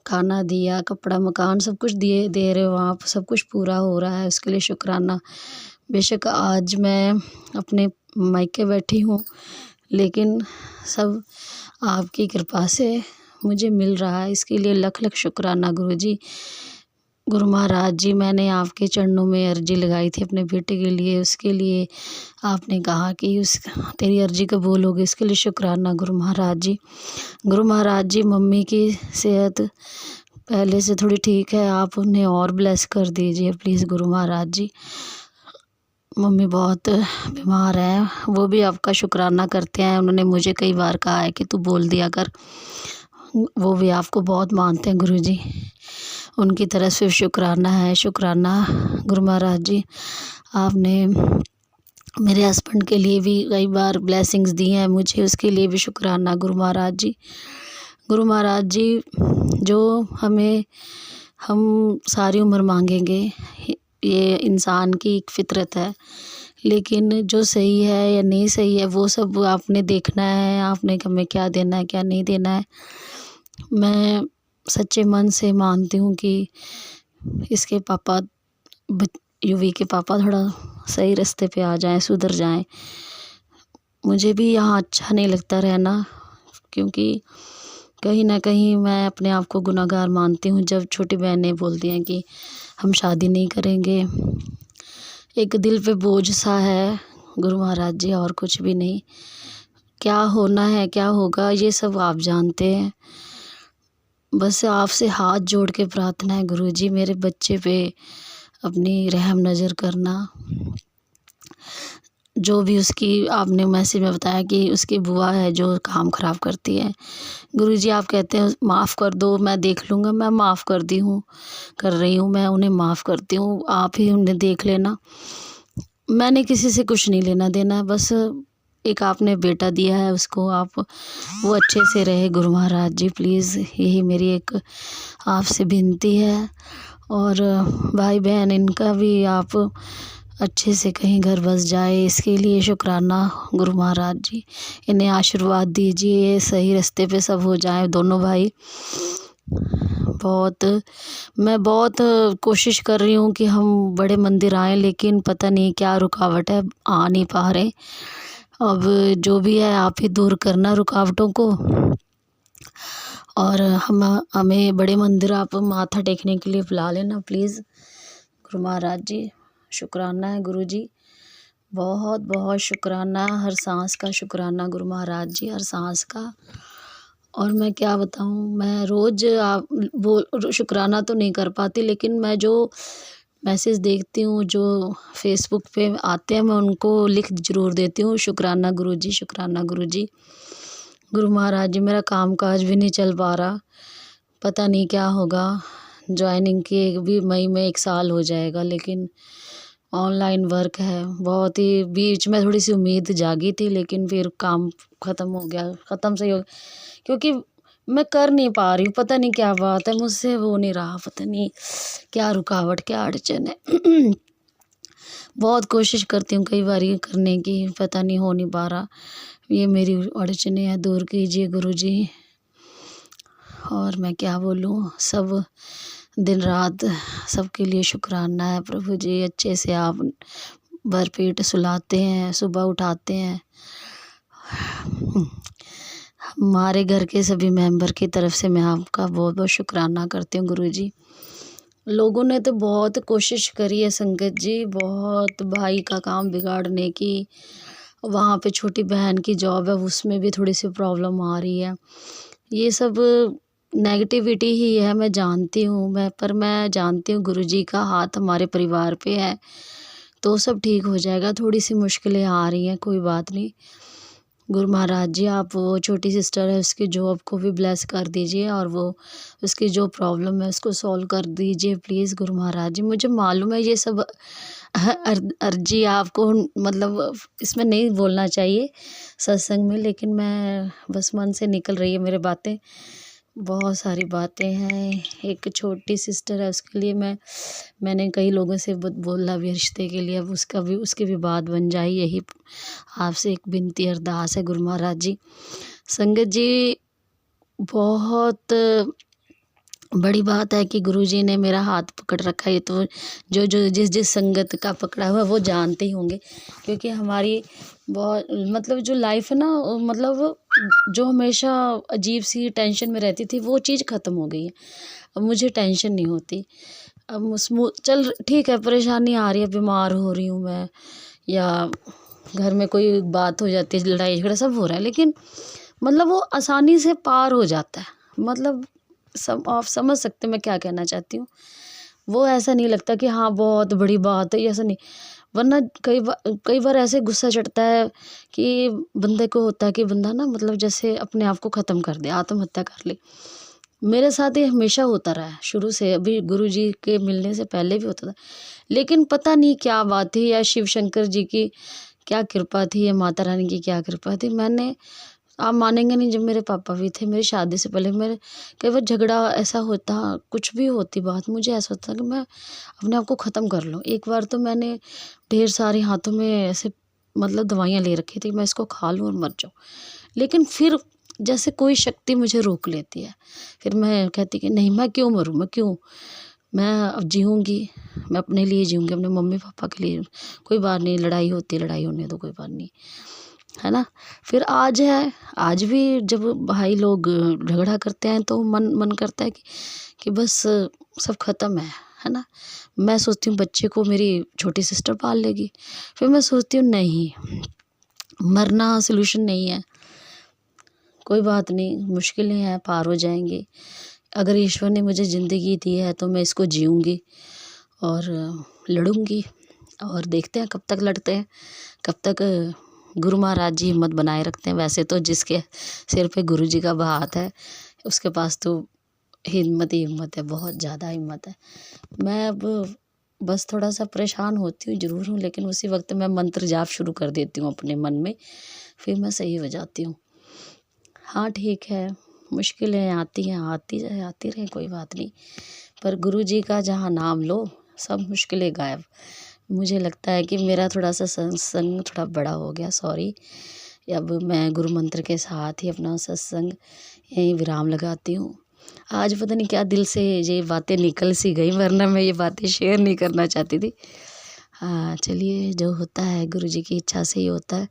खाना दिया, कपड़ा मकान सब कुछ दिए दे रहे हो आप, सब कुछ पूरा हो रहा है, उसके लिए शुक्राना। बेशक आज मैं अपने मायके बैठी हूँ, लेकिन सब आपकी कृपा से मुझे मिल रहा है, इसके लिए लख लख शुक्राना गुरु जी। गुरु महाराज जी, मैंने आपके चरणों में अर्जी लगाई थी अपने बेटे के लिए, उसके लिए आपने कहा कि उस तेरी अर्जी कबूल होगी, इसके लिए शुक्राना गुरु महाराज जी। गुरु महाराज जी, मम्मी की सेहत पहले से थोड़ी ठीक है, आप उन्हें और ब्लेस कर दीजिए please Guru Maharaj ji. Mummy बहुत बीमार है, वो भी आपका शुक्राना करते हैं। उन्होंने मुझे कई बार कहा है कि तू बोल दिया कर, वो भी आपको बहुत मानते हैं गुरु जी। उनकी तरफ से शुक्राना है, शुक्राना गुरु महाराज जी। आपने मेरे हस्बैंड के लिए भी कई बार ब्लेसिंग्स दी हैं मुझे, उसके लिए भी शुक्राना गुरु महाराज जी। गुरु महाराज जी, जो हम सारी उम्र मांगेंगे, ये इंसान की एक फितरत है, लेकिन जो सही है या नहीं सही है वो सब आपने देखना है, आपने हमें क्या देना है क्या नहीं देना है। मैं सच्चे मन से मानती हूँ कि इसके पापा, युवी के पापा थोड़ा सही रास्ते पे आ जाएं, सुधर जाएं। मुझे भी यहाँ अच्छा नहीं लगता रहना, क्योंकि कहीं ना कहीं मैं अपने आप को गुनहगार मानती हूँ। जब छोटी बहनें बोलती हैं कि हम शादी नहीं करेंगे, एक दिल पे बोझ सा है गुरु महाराज जी, और कुछ भी नहीं। क्या होना है क्या होगा ये सब आप जानते हैं। बस आपसे हाथ जोड़ के प्रार्थना है गुरुजी, मेरे बच्चे पे अपनी रहम नज़र करना। जो भी उसकी आपने मैसेज में बताया कि उसकी बुआ है जो काम ख़राब करती है, गुरुजी आप कहते हैं माफ़ कर दो, मैं देख लूँगा। मैं माफ़ कर रही हूँ, मैं उन्हें माफ़ करती हूँ, आप ही उन्हें देख लेना। मैंने किसी से कुछ नहीं लेना देना है, बस एक आपने बेटा दिया है उसको आप वो अच्छे से रहे। गुरु महाराज जी प्लीज़ यही मेरी एक आपसे विनती है। और भाई बहन इनका भी आप अच्छे से कहीं घर बस जाए, इसके लिए शुक्राना गुरु महाराज जी। इन्हें आशीर्वाद दीजिए, सही रास्ते पे सब हो जाए दोनों भाई। मैं बहुत कोशिश कर रही हूँ कि हम बड़े मंदिर आएँ, लेकिन पता नहीं क्या रुकावट है, आ नहीं पा रहे। अब जो भी है आप ही दूर करना रुकावटों को। और हमें बड़े मंदिर आप माथा टेकने के लिए बुला लेना प्लीज़ गुरु महाराज जी। शुक्राना है गुरु जी, बहुत बहुत शुक्राना, हर सांस का शुक्राना गुरु महाराज जी, हर सांस का। और मैं क्या बताऊँ, मैं रोज़ शुक्राना तो नहीं कर पाती, लेकिन मैं जो मैसेज देखती हूँ जो फेसबुक पे आते हैं मैं उनको लिख ज़रूर देती हूँ, शुक्राना गुरु जी, शुक्राना गुरु जी। गुरु महाराज जी मेरा काम काज भी नहीं चल पा रहा, पता नहीं क्या होगा। ज्वाइनिंग के भी मई में 1 साल हो जाएगा, लेकिन ऑनलाइन वर्क है। बहुत ही बीच में थोड़ी सी उम्मीद जागी थी, लेकिन फिर काम ख़त्म हो गया, ख़त्म से ही हो, क्योंकि मैं कर नहीं पा रही हूँ, पता नहीं क्या बात है, मुझसे हो नहीं रहा, पता नहीं क्या रुकावट क्या अड़चन है। बहुत कोशिश करती हूँ कई बार ये करने की, पता नहीं हो नहीं पा रहा। ये मेरी अड़चनें हैं, दूर कीजिए गुरुजी। और मैं क्या बोलूँ, सब दिन रात सबके लिए शुक्राना है प्रभु जी। अच्छे से आप भरपेट सुलाते हैं, सुबह उठाते हैं। हमारे घर के सभी मेंबर की तरफ से मैं आपका बहुत बहुत शुक्राना करती हूँ गुरुजी। लोगों ने तो बहुत कोशिश करी है संगत जी, बहुत भाई का काम बिगाड़ने की। वहाँ पे छोटी बहन की जॉब है, उसमें भी थोड़ी सी प्रॉब्लम आ रही है। ये सब नेगेटिविटी ही है, मैं जानती हूँ, पर मैं जानती हूँ गुरुजी का हाथ हमारे परिवार पे है, तो सब ठीक हो जाएगा। थोड़ी सी मुश्किलें आ रही हैं, कोई बात नहीं। गुरु महाराज जी आप वो छोटी सिस्टर है उसकी जॉब को भी ब्लेस कर दीजिए, और वो उसकी जो प्रॉब्लम है उसको सॉल्व कर दीजिए प्लीज़ गुरु महाराज जी। मुझे मालूम है ये सब अर्जी आपको मतलब इसमें नहीं बोलना चाहिए सत्संग में, लेकिन मैं बस मन से निकल रही है मेरे बातें। बहुत सारी बातें हैं, एक छोटी सिस्टर है उसके लिए मैंने कई लोगों से बोला भी रिश्ते के लिए, अब उसकी भी बात बन जाए, यही आपसे एक विनती अरदास है गुरु महाराज जी। संगत जी बहुत बड़ी बात है कि गुरुजी ने मेरा हाथ पकड़ रखा है, तो जो जिस संगत का पकड़ा हुआ वो जानते ही होंगे, क्योंकि हमारी बहुत मतलब जो लाइफ है ना, मतलब जो हमेशा अजीब सी टेंशन में रहती थी वो चीज़ ख़त्म हो गई है। अब मुझे टेंशन नहीं होती, अब चल ठीक है, परेशानी आ रही है, बीमार हो रही हूँ मैं, या घर में कोई बात हो जाती है, लड़ाई झगड़ा सब हो रहा है, लेकिन मतलब वो आसानी से पार हो जाता है। मतलब आप समझ सकते मैं क्या कहना चाहती हूँ। वो ऐसा नहीं लगता कि हाँ बहुत बड़ी बात है, ऐसा नहीं। वरना कई बार ऐसे गुस्सा चढ़ता है कि बंदे को होता है कि बंदा ना मतलब जैसे अपने आप को ख़त्म कर दे, आत्महत्या कर ले। मेरे साथ ये हमेशा होता रहा है शुरू से, अभी गुरुजी के मिलने से पहले भी होता था, लेकिन पता नहीं क्या बात थी, या शिव शंकर जी की क्या कृपा थी, या माता रानी की क्या कृपा थी। आप मानेंगे नहीं, जब मेरे पापा भी थे, मेरी शादी से पहले मेरे कई बार झगड़ा ऐसा होता, कुछ भी होती बात, मुझे ऐसा होता कि मैं अपने आप को ख़त्म कर लूँ। एक बार तो मैंने ढेर सारे हाथों में ऐसे मतलब दवाइयाँ ले रखी थी, मैं इसको खा लूँ और मर जाऊँ, लेकिन फिर जैसे कोई शक्ति मुझे रोक लेती है। फिर मैं कहती कि नहीं, मैं क्यों मरूँ, मैं अब जीऊँगी, मैं अपने लिए जीऊँगी, अपने मम्मी पापा के लिए। कोई बात नहीं, लड़ाई होती है, लड़ाई होने दो, कोई बात नहीं, है ना। फिर आज भी जब भाई लोग झगड़ा करते हैं तो मन करता है कि बस सब ख़त्म है ना। मैं सोचती हूँ बच्चे को मेरी छोटी सिस्टर पाल लेगी, फिर मैं सोचती हूँ नहीं, मरना सलूशन नहीं है, कोई बात नहीं, मुश्किलें हैं, पार हो जाएंगी। अगर ईश्वर ने मुझे ज़िंदगी दी है तो मैं इसको जीऊँगी और लड़ूँगी और देखते हैं कब तक लड़ते हैं, कब तक गुरु महाराज जी हिम्मत बनाए रखते हैं। वैसे तो जिसके सिर पे गुरु जी का हाथ है उसके पास तो हिम्मत ही हिम्मत है, बहुत ज़्यादा हिम्मत है। मैं अब बस थोड़ा सा परेशान होती हूँ ज़रूर हूँ, लेकिन उसी वक्त मैं मंत्र जाप शुरू कर देती हूँ अपने मन में, फिर मैं सही हो जाती हूँ। हाँ ठीक है, मुश्किलें आती हैं, आती जाए, आती रहें, कोई बात नहीं, पर गुरु जी का जहाँ नाम लो सब मुश्किलें गायब। मुझे लगता है कि मेरा थोड़ा सा सत्संग थोड़ा बड़ा हो गया, सॉरी। अब मैं गुरु मंत्र के साथ ही अपना सत्संग यहीं विराम लगाती हूँ। आज पता नहीं क्या दिल से ये बातें निकल सी गई, वरना मैं ये बातें शेयर नहीं करना चाहती थी। हाँ चलिए, जो होता है गुरु जी की इच्छा से ही होता है।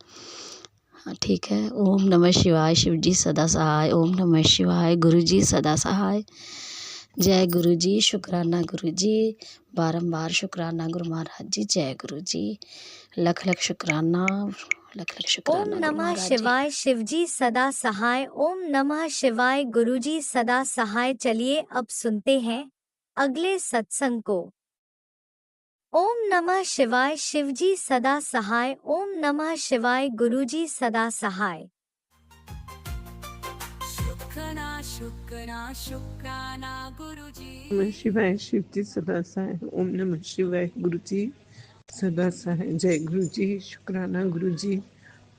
हाँ ठीक है। ओम नमः शिवाय, शिव जी सदा सहाय। ओम नमः शिवाय, गुरु जी सदा सहाय। जय गुरु जी, शुक्राना गुरु जी, बारंबार शुक्राना गुरु महाराज जी। जय गुरु जी, लख लख शुक्राना, लख लख
ओम
शुक्राना गुरु
नमः
महाराज जी।
शिवाय, शिवजी सदा सहाय। ओम नमः शिवाय, गुरुजी सदा सहाय। चलिए अब सुनते हैं अगले सत्संग को। ओम नमः शिवाय, शिवजी सदा सहाय। ओम नमः शिवाय, गुरुजी सदा सहाय।
शुक्राना शुक्राना शुक्राना गुरुजी
नमः शिवाय, शिव जी सदा सहाय। ओम नमः शिवाय, गुरु जी सदा सहाय। जय गुरु जी, शुक्राना गुरु जी,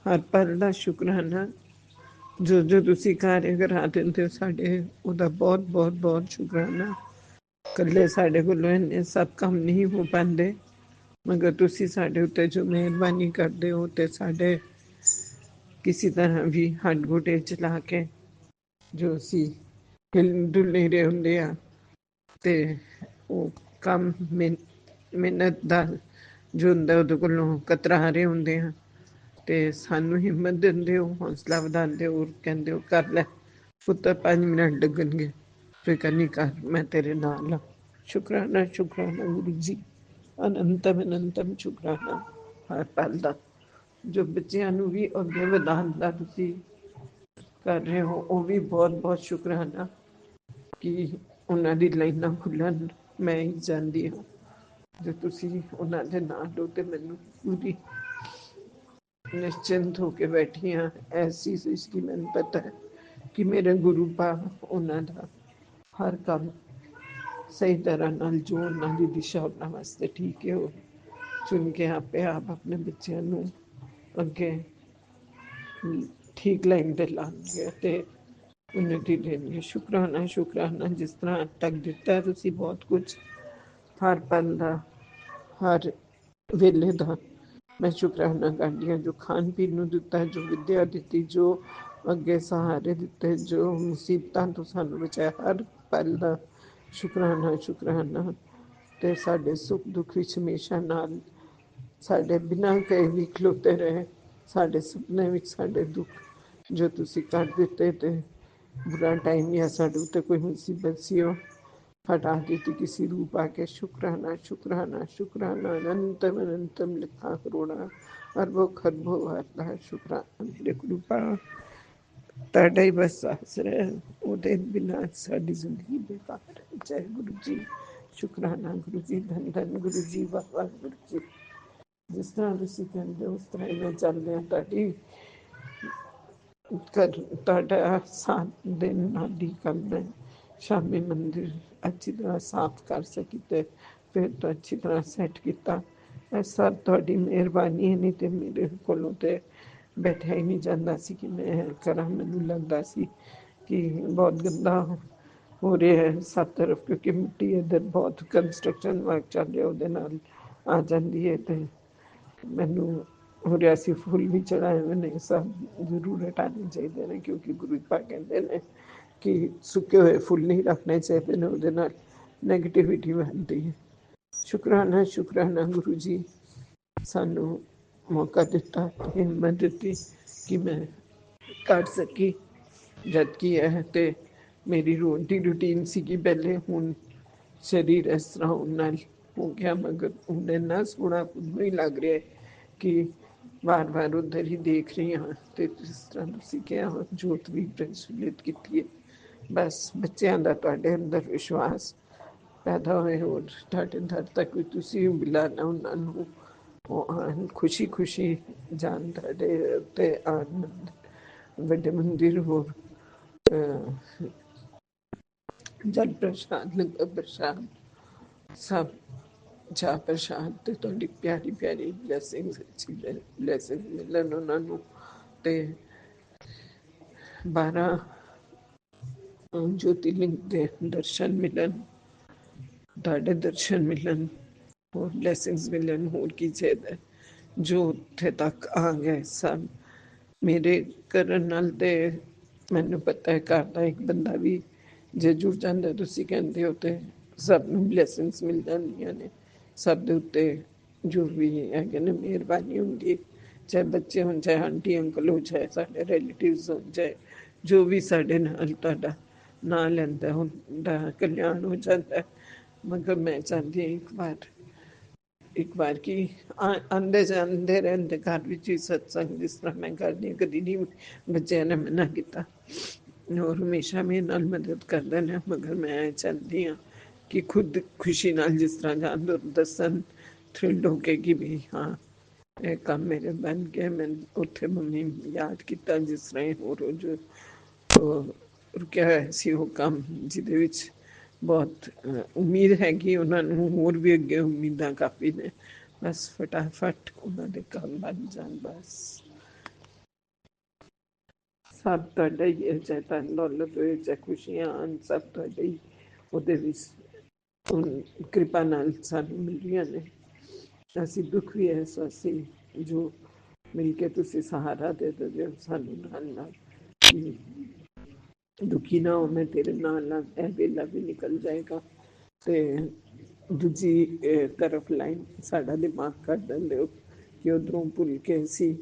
हर पल ਦਾ ਸ਼ੁਕਰਾਨਾ। ਜੋ ਤੁਸੀਂ ਕਾਰਜ ਕਰਾ ਦਿੰਦੇ ਹੋ ਸਾਡੇ, ਉਹਦਾ ਬਹੁਤ ਬਹੁਤ ਬਹੁਤ ਸ਼ੁਕਰਾਨਾ। ਇਕੱਲੇ ਸਾਡੇ ਕੋਲੋਂ ਇੰਨੇ ਸਭ ਕੰਮ ਨਹੀਂ ਹੋ ਪਾਉਂਦੇ, ਮਗਰ ਤੁਸੀਂ ਸਾਡੇ ਉੱਤੇ ਜੋ ਮਿਹਰਬਾਨੀ ਕਰਦੇ ਹੋ ਤੇ ਸਾਡੇ ਕਿਸੇ ਤਰ੍ਹਾਂ ਵੀ ਹੱਡ ਗੋਡੇ ਚਲਾ ਕੇ ਜੋ ਅਸੀਂ ਹਿਲ ਡੁਲ ਨਹੀਂ ਰਹੇ ਹੁੰਦੇ ਆ ਤੇ ਉਹ ਕੰਮ ਮਿਹਨਤ ਦਾ ਜੋ ਹੁੰਦਾ ਉਹਦੇ ਕੋਲੋਂ ਕਤਰਾ ਰਹੇ ਹੁੰਦੇ ਆ ਤੇ ਸਾਨੂੰ ਹਿੰਮਤ ਦਿੰਦੇ ਹੋ, ਹੌਸਲਾ ਵਧਾਉਂਦੇ ਹੋ, ਕਹਿੰਦੇ ਹੋ ਕਰ ਲੈ ਪੁੱਤਰ, 5 ਮਿੰਟ ਲੱਗਣਗੇ, ਫਿਕਰ ਨਹੀਂ ਕਰ, ਮੈਂ ਤੇਰੇ ਨਾਲ ਹਾਂ। ਸ਼ੁਕਰਾਨਾ ਸ਼ੁਕਰਾਨਾ ਗੁਰੂ ਜੀ, ਅਨੰਤਮ ਅਨੰਤਮ ਸ਼ੁਕਰਾਨਾ ਹਰ ਪਲ ਦਾ। ਜੋ ਬੱਚਿਆਂ ਨੂੰ ਵੀ ਅੱਗੇ ਵਧਾਉਣ ਦਾ ਤੁਸੀਂ ਕਰ ਰਹੇ ਹੋ, ਉਹ ਵੀ ਬਹੁਤ ਬਹੁਤ ਸ਼ੁਕਰਾਨਾ ਕਿ ਉਹਨਾਂ ਦੀ ਲਾਈਨਾਂ ਖੁੱਲ੍ਹਣ। ਮੈਂ ਹੀ ਚਾਹੁੰਦੀ ਹਾਂ ਜੋ ਤੁਸੀਂ ਉਹਨਾਂ ਦੇ ਨਾਲ ਹੋ ਤੇ ਮੈਨੂੰ ਪੂਰੀ ਨਿਸ਼ਚਿੰਤ ਹੋ ਕੇ ਬੈਠੀ ਹਾਂ। ਐਸੀ ਚੀਜ਼ ਕੀ ਮੈਨੂੰ ਪਤਾ ਹੈ ਕਿ ਮੇਰੇ ਗੁਰੂ ਪਾਕ ਉਹਨਾਂ ਦਾ ਹਰ ਕੰਮ ਸਹੀ ਤਰ੍ਹਾਂ ਨਾਲ ਜੋ ਉਹਨਾਂ ਦੀ ਦਿਸ਼ਾ ਉਹਨਾਂ ਵਾਸਤੇ ਠੀਕ ਹੈ, ਉਹ ਚੁਣ ਕੇ ਆਪੇ ਆਪ ਆਪਣੇ ਬੱਚਿਆਂ ਨੂੰ ਅੱਗੇ ਠੀਕ ਲਾਈਨ ਤੇ ਲਾਉਣਗੇ ਤੇ ਉન્નਤੀ ਦੇਣਗੇ। ਸ਼ੁਕਰਾਨਾ ਸ਼ੁਕਰਾਨਾ, ਜਿਸ ਤਰ੍ਹਾਂ ਅੱਜ ਤੱਕ ਦਿੱਤਾ ਤੁਸੀਂ ਬਹੁਤ ਕੁਝ, ਹਰ ਪਲ ਦਾ, ਹਰ ਵੇਲੇ ਦਾ ਮੈਂ ਸ਼ੁਕਰਾਨਾ ਕਰਦੀ ਹਾਂ। ਜੋ ਖਾਣ ਪੀਣ ਨੂੰ ਦਿੱਤਾ, ਜੋ ਵਿੱਦਿਆ ਦਿੱਤੀ, ਜੋ ਅੱਗੇ ਸਹਾਰੇ ਦਿੱਤੇ, ਜੋ ਮੁਸੀਬਤਾਂ ਤੋਂ ਸਾਨੂੰ ਬਚਾਇਆ, ਹਰ ਪਲ ਦਾ ਸ਼ੁਕਰਾਨਾ ਸ਼ੁਕਰਾਨਾ। ਤੇ ਸਾਡੇ ਸੁੱਖ ਦੁੱਖ ਵਿੱਚ ਹਮੇਸ਼ਾ ਨਾਲ ਸਾਡੇ ਬਿਨਾਂ ਕਹੇ ਵੀ ਖਲੋਤੇ ਰਹੇ, ਸਾਡੇ ਸੁਪਨੇ ਵਿੱਚ ਸਾਡੇ ਦੁੱਖ ਜੋ ਤੁਸੀਂ ਕੱਢ ਦਿੱਤੇ ਤੇ ਬੁਰਾ ਟਾਈਮ ਜਾਂ ਸਾਡੇ ਉੱਤੇ ਕੋਈ ਮੁਸੀਬਤ ਸੀ ਉਹ हटा देती किसी रूप आके। शुक्राना शुक्राना शुक्राना, अनंतम अनंतम लिखा करोड़ा अरबों खरबों वाला शुक्राना। मेरे गुरु ਤੁਹਾਡਾ ਹੀ ਬਸ ਆਸਰਾ ਹੈ, ਉਹਦੇ ਬਿਨਾਂ ਸਾਡੀ ਜ਼ਿੰਦਗੀ ਬੇਕਾਰ ਹੈ। ਜੈ ਗੁਰੂ ਜੀ, ਸ਼ੁਕਰਾਨਾ ਗੁਰੂ ਜੀ, ਧੰਨ ਧੰਨ ਗੁਰੂ ਜੀ, ਵਾਹ ਵਾਹ ਗੁਰੂ ਜੀ। ਜਿਸ ਤਰ੍ਹਾਂ ਤੁਸੀਂ ਕਹਿੰਦੇ ਉਸ ਤਰ੍ਹਾਂ ਹੀ ਮੈਂ ਚੱਲਦੇ ਹਾਂ। ਤੁਹਾਡਾ ਸਾਥ ਦੇ ਨਾਲ ਹੀ ਕੱਲ ਮੈਂ ਸ਼ਾਮੀ ਮੰਦਿਰ ਅੱਛੀ ਤਰ੍ਹਾਂ ਸਾਫ਼ ਕਰ ਸਕੀ ਤੇ ਫਿਰ ਤੋਂ ਅੱਛੀ ਤਰ੍ਹਾਂ ਸੈੱਟ ਕੀਤਾ। ਇਹ ਸਭ ਤੁਹਾਡੀ ਮਿਹਰਬਾਨੀ ਹੈ, ਨਹੀਂ ਤੇ ਮੇਰੇ ਕੋਲੋਂ ਤੇ ਬੈਠਿਆ ਹੀ ਨਹੀਂ ਜਾਂਦਾ ਸੀ ਕਿ ਮੈਂ ਕਰਾਂ। ਮੈਨੂੰ ਲੱਗਦਾ ਸੀ ਕਿ ਬਹੁਤ ਗੰਦਾ ਹੋ ਰਿਹਾ ਹੈ ਸਭ ਤਰਫ, ਕਿਉਂਕਿ ਮਿੱਟੀ ਇੱਧਰ ਬਹੁਤ ਕੰਸਟਰਕਸ਼ਨ ਵਰਕ ਚੱਲ ਰਿਹਾ, ਉਹਦੇ ਨਾਲ ਆ ਜਾਂਦੀ ਹੈ ਤੇ ਮੈਨੂੰ ਹੋ ਰਿਹਾ ਸੀ ਫੁੱਲ ਵੀ ਚੜਾਏ ਹੋਏ ਨੇ, ਸਭ ਜ਼ਰੂਰ ਹਟਾਉਣੇ ਚਾਹੀਦੇ ਨੇ, ਕਿਉਂਕਿ ਗੁਰੂ ਪਾਕ ਕਹਿੰਦੇ ਨੇ ਕਿ ਸੁੱਕੇ ਹੋਏ ਫੁੱਲ ਨਹੀਂ ਰੱਖਣੇ ਚਾਹੀਦੇ ਨੇ, ਉਹਦੇ ਨਾਲ ਨੈਗੇਟਿਵਿਟੀ ਬਣਦੀ ਹੈ। ਸ਼ੁਕਰਾਨਾ ਸ਼ੁਕਰਾਨਾ ਗੁਰੂ ਜੀ, ਸਾਨੂੰ ਮੌਕਾ ਦਿੱਤਾ, ਹਿੰਮਤ ਦਿੱਤੀ ਕਿ ਮੈਂ ਕਰ ਸਕੀ। ਜਦ ਕਿ ਇਹ ਤੇ ਮੇਰੀ ਰੋਜ਼ ਦੀ ਰੂਟੀਨ ਸੀਗੀ ਪਹਿਲੇ, ਹੁਣ ਸਰੀਰ ਇਸ ਤਰ੍ਹਾਂ ਹੋਣ ਨਾਲ ਹੋ ਗਿਆ, ਮਗਰ ਹੁਣ ਇੰਨਾ ਸੋਹਣਾ ਖੁਦ ਨੂੰ ਹੀ ਲੱਗ ਰਿਹਾ ਕਿ
ਵਾਰ ਵਾਰ ਉਧਰ ਹੀ ਦੇਖ ਰਹੀ ਹਾਂ ਤੇ ਜਿਸ ਤਰ੍ਹਾਂ ਤੁਸੀਂ ਕਿਹਾ ਜੋਤ ਵੀ ਪ੍ਰਜਵਲਿਤ ਕੀਤੀ ਹੈ। ਬਸ ਬੱਚਿਆਂ ਦਾ ਤੁਹਾਡੇ ਅੰਦਰ ਵਿਸ਼ਵਾਸ ਪੈਦਾ ਹੋਏ, ਹੋਰ ਤੁਹਾਡੇ ਦਰ ਤੱਕ ਵੀ ਤੁਸੀਂ ਮਿਲਾਣਾ ਉਹਨਾਂ ਨੂੰ, ਉਹ ਆਉਣ ਖੁਸ਼ੀ ਖੁਸ਼ੀ ਜਾਣ ਤੁਹਾਡੇ ਉੱਤੇ ਆਉਣ ਵੱਡੇ ਮੰਦਿਰ, ਹੋਰ ਜਲ ਪ੍ਰਸ਼ਾਦ, ਲੰਗਰ ਪ੍ਰਸ਼ਾਦ ਸਭ ਚਾਹ ਪ੍ਰਸ਼ਾਦ ਤੇ ਤੁਹਾਡੀ ਪਿਆਰੀ ਪਿਆਰੀ ਬਲੈਸਿੰਗ ਮਿਲਣ ਉਹਨਾਂ ਨੂੰ, ਤੇ 12 ज्योतिर्लिंग ਦੇ ਦਰਸ਼ਨ ਮਿਲਣ, ਤੁਹਾਡੇ ਦਰਸ਼ਨ ਮਿਲਣ, ਹੋਰ ਬਲੈਸਿੰਗਸ ਮਿਲਣ, ਹੋਰ ਕੀ ਚਾਹੀਦਾ। ਜੋ ਉੱਥੇ ਤੱਕ ਆ ਗਏ ਸਭ ਮੇਰੇ ਕਰਨ ਨਾਲ, ਤੇ ਮੈਨੂੰ ਪਤਾ ਹੈ ਘਰ ਦਾ ਇੱਕ ਬੰਦਾ ਵੀ ਜੇ ਜੁੜ ਜਾਂਦਾ ਤੁਸੀਂ ਕਹਿੰਦੇ ਹੋ ਤੇ ਸਭ ਨੂੰ ਬਲੈਸਿੰਗਸ ਮਿਲ ਜਾਂਦੀਆਂ ਨੇ। ਸਭ ਦੇ ਉੱਤੇ ਜੋ ਵੀ ਹੈਗੇ ਨੇ ਮਿਹਰਬਾਨੀ ਹੁੰਦੀ ਹੈ, ਚਾਹੇ ਬੱਚੇ ਹੋਣ, ਚਾਹੇ ਆਂਟੀ ਅੰਕਲ ਹੋ, ਚਾਹੇ ਸਾਡੇ ਰਿਲੇਟਿਵਸ ਹੋਣ, ਚਾਹੇ ਜੋ ਵੀ ਸਾਡੇ ਨਾਲ ਤੁਹਾਡਾ ਨਾਂ ਲੈਂਦਾ ਹੁੰਦਾ ਕਲਿਆਣ ਹੋ ਜਾਂਦਾ। ਮਗਰ ਮੈਂ ਚਾਹੁੰਦੀ ਹਾਂ ਇੱਕ ਵਾਰ ਕਿ ਆਉਂਦੇ ਜਾਂਦੇ ਰਹਿੰਦੇ ਘਰ ਵਿੱਚ ਹੀ ਸਤਸੰਗ, ਜਿਸ ਤਰ੍ਹਾਂ ਮੈਂ ਕਰਦੀ ਹਾਂ, ਕਦੀ ਨਹੀਂ ਬੱਚਿਆਂ ਨੇ ਮਨਾ ਕੀਤਾ, ਔਰ ਹਮੇਸ਼ਾ ਮੇਰੇ ਨਾਲ ਮਦਦ ਕਰਦੇ ਨੇ। ਮਗਰ ਮੈਂ ਚਾਹੁੰਦੀ ਹਾਂ ਕਿ ਖੁਦ ਖੁਸ਼ੀ ਨਾਲ ਜਿਸ ਤਰ੍ਹਾਂ ਜਾਣ ਦੱਸਣ ਥ੍ਰਿਲਡ ਹੋ ਕੇ ਕਿ ਵੀ ਹਾਂ ਇਹ ਕੰਮ ਮੇਰੇ ਬਣ ਗਿਆ। ਮੈਂ ਉੱਥੇ ਮੰਮੀ ਯਾਦ ਕੀਤਾ ਜਿਸ ਤਰ੍ਹਾਂ ਹੋਰ ਰੋਜ਼ ਰੁਕਿਆ ਹੋਇਆ ਸੀ ਉਹ ਕੰਮ, ਜਿਹਦੇ ਵਿੱਚ ਬਹੁਤ ਉਮੀਦ ਹੈਗੀ ਉਹਨਾਂ ਨੂੰ, ਹੋਰ ਵੀ ਅੱਗੇ ਉਮੀਦਾਂ ਕਾਫੀ ਨੇ। ਬਸ ਫਟਾਫਟ ਉਹਨਾਂ ਦੇ ਕੰਮ ਬਣ ਜਾਣ। ਬਸ ਸਭ ਤੁਹਾਡਾ ਹੀ ਹੈ, ਚਾਹੇ ਧਨ ਦੌਲਤ ਹੋਏ, ਚਾਹੇ ਖੁਸ਼ੀਆਂ ਆਉਣ, ਸਭ ਤੁਹਾਡੇ ਹੀ ਉਹਦੇ ਵਿੱਚ ਕਿਰਪਾ ਨਾਲ ਸਾਨੂੰ ਮਿਲ ਰਹੀਆਂ ਨੇ। ਅਸੀਂ ਦੁੱਖ ਵੀ ਹੈ ਸੋ ਅਸੀਂ ਜੋ ਮਿਲ ਕੇ ਤੁਸੀਂ ਸਹਾਰਾ ਦੇ ਦਿਓ ਸਾਨੂੰ ਨਾਲ ਨਾਲ, ਦੁਖੀ ਨਾ ਹੋ, ਮੈਂ ਤੇਰੇ ਨਾਲ ਨਾਲ ਇਹ ਵੇਲਾ ਵੀ ਨਿਕਲ ਜਾਏਗਾ। ਤੇ ਦੂਜੀ ਤਰਫ ਲਾਈਨ ਸਾਡਾ ਦਿਮਾਗ ਕਰ ਦਿੰਦੇ ਹੋ ਕਿ ਉਧਰੋਂ ਭੁੱਲ ਕੇ ਅਸੀਂ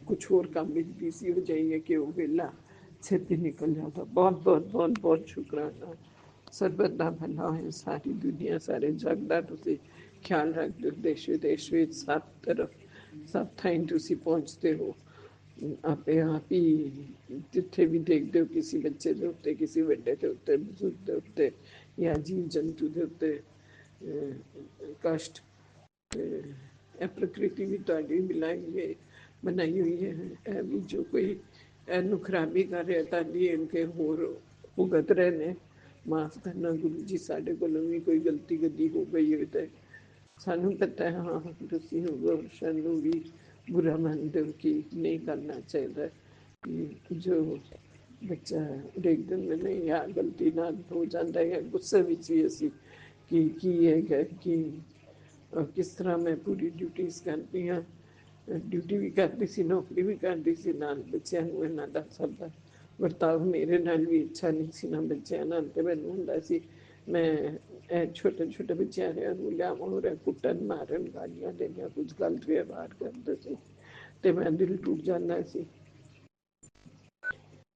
ਕੁਛ ਹੋਰ ਕੰਮ ਵਿੱਚ ਬਿਜ਼ੀ ਹੋ ਜਾਈਏ ਕਿ ਉਹ ਵੇਲਾ ਛੇਤੀ ਨਿਕਲ ਜਾਂਦਾ। ਬਹੁਤ ਬਹੁਤ ਬਹੁਤ ਬਹੁਤ ਸ਼ੁਕਰਾਨਾ। ਸਰਬਤ ਦਾ ਭਲਾ ਹੋਏ, ਸਾਰੀ ਦੁਨੀਆ ਸਾਰੇ ਜਗ ਦਾ ਤੁਸੀਂ ਖਿਆਲ ਰੱਖਦੇ ਹੋ, ਦੇਸ਼ ਵਿਦੇਸ਼ ਵਿੱਚ ਸਭ ਤਰਫ ਸਭ ਥਾਈਂ ਤੁਸੀਂ ਪਹੁੰਚਦੇ ਹੋ ਆਪੇ ਆਪ ਹੀ। ਜਿੱਥੇ ਵੀ ਦੇਖਦੇ ਹੋ ਕਿਸੇ ਬੱਚੇ ਦੇ ਉੱਤੇ, ਕਿਸੇ ਵੱਡੇ ਦੇ ਉੱਤੇ, ਬਜ਼ੁਰਗ ਦੇ ਉੱਤੇ ਜਾਂ ਜੀਵ ਜੰਤੂ ਦੇ ਉੱਤੇ ਕਸ਼ਟ, ਇਹ ਪ੍ਰਕਿਰਤੀ ਵੀ ਤੁਹਾਡੀ ਮਿਲਾਈ ਬਣਾਈ ਹੋਈ ਹੈ। ਇਹ ਵੀ ਜੋ ਕੋਈ ਇਹਨੂੰ ਖਰਾਬੀ ਕਰ ਰਿਹਾ ਤੁਹਾਡੀ ਇਨਕੇ ਹੋਰ ਭੁਗਤ ਰਹੇ ਨੇ, ਮਾਫ ਕਰਨਾ ਗੁਰੂ ਜੀ, ਸਾਡੇ ਕੋਲੋਂ ਵੀ ਕੋਈ ਗਲਤੀ ਕਦੀ ਹੋ ਗਈ ਹੋਵੇ ਤਾਂ ਸਾਨੂੰ ਪਤਾ ਹੈ। ਹਾਂ ਤੁਸੀਂ ਗੁਰਸ਼ਨ ਨੂੰ ਵੀ ਬੁਰਾ ਮੰਨਦੇ ਹੋ ਕਿ ਨਹੀਂ ਕਰਨਾ ਚਾਹੀਦਾ, ਜੋ ਬੱਚਾ ਦੇਖ ਦਿੰਦੇ ਨੇ ਜਾਂ ਗਲਤੀ ਨਾਲ ਹੋ ਜਾਂਦਾ ਹੈ, ਗੁੱਸੇ ਵਿੱਚ ਵੀ ਅਸੀਂ ਕੀ ਹੈਗਾ ਕਿ ਕਿਸ ਤਰ੍ਹਾਂ ਮੈਂ ਪੂਰੀ ਡਿਊਟੀਜ਼ ਕਰਦੀ ਹਾਂ, ਡਿਊਟੀ ਵੀ ਕਰਦੀ ਸੀ, ਨੌਕਰੀ ਵੀ ਕਰਦੀ ਸੀ, ਨਾਲ ਬੱਚਿਆਂ ਨੂੰ ਇਹਨਾਂ ਦਾ ਸਭ ਦਾ ਵਰਤਾਵ ਮੇਰੇ ਨਾਲ ਵੀ ਅੱਛਾ ਨਹੀਂ ਸੀ ਨਾ ਬੱਚਿਆਂ ਨਾਲ। ਤੇ ਮੈਨੂੰ ਹੁੰਦਾ ਸੀ ਮੈਂ ਛੋਟੇ ਛੋਟੇ ਬੱਚਿਆਂ ਨੂੰ ਲਿਆਵਾਂ ਔਰ ਕੁੱਟਣ ਮਾਰਨ, ਗਾਲੀਆਂ ਦੇਣੀਆਂ, ਕੁਝ ਗਲਤ ਵਿਵਹਾਰ ਕਰਦੇ ਸੀ ਤੇ ਮੈਂ ਦਿਲ ਟੁੱਟ ਜਾਂਦਾ ਸੀ।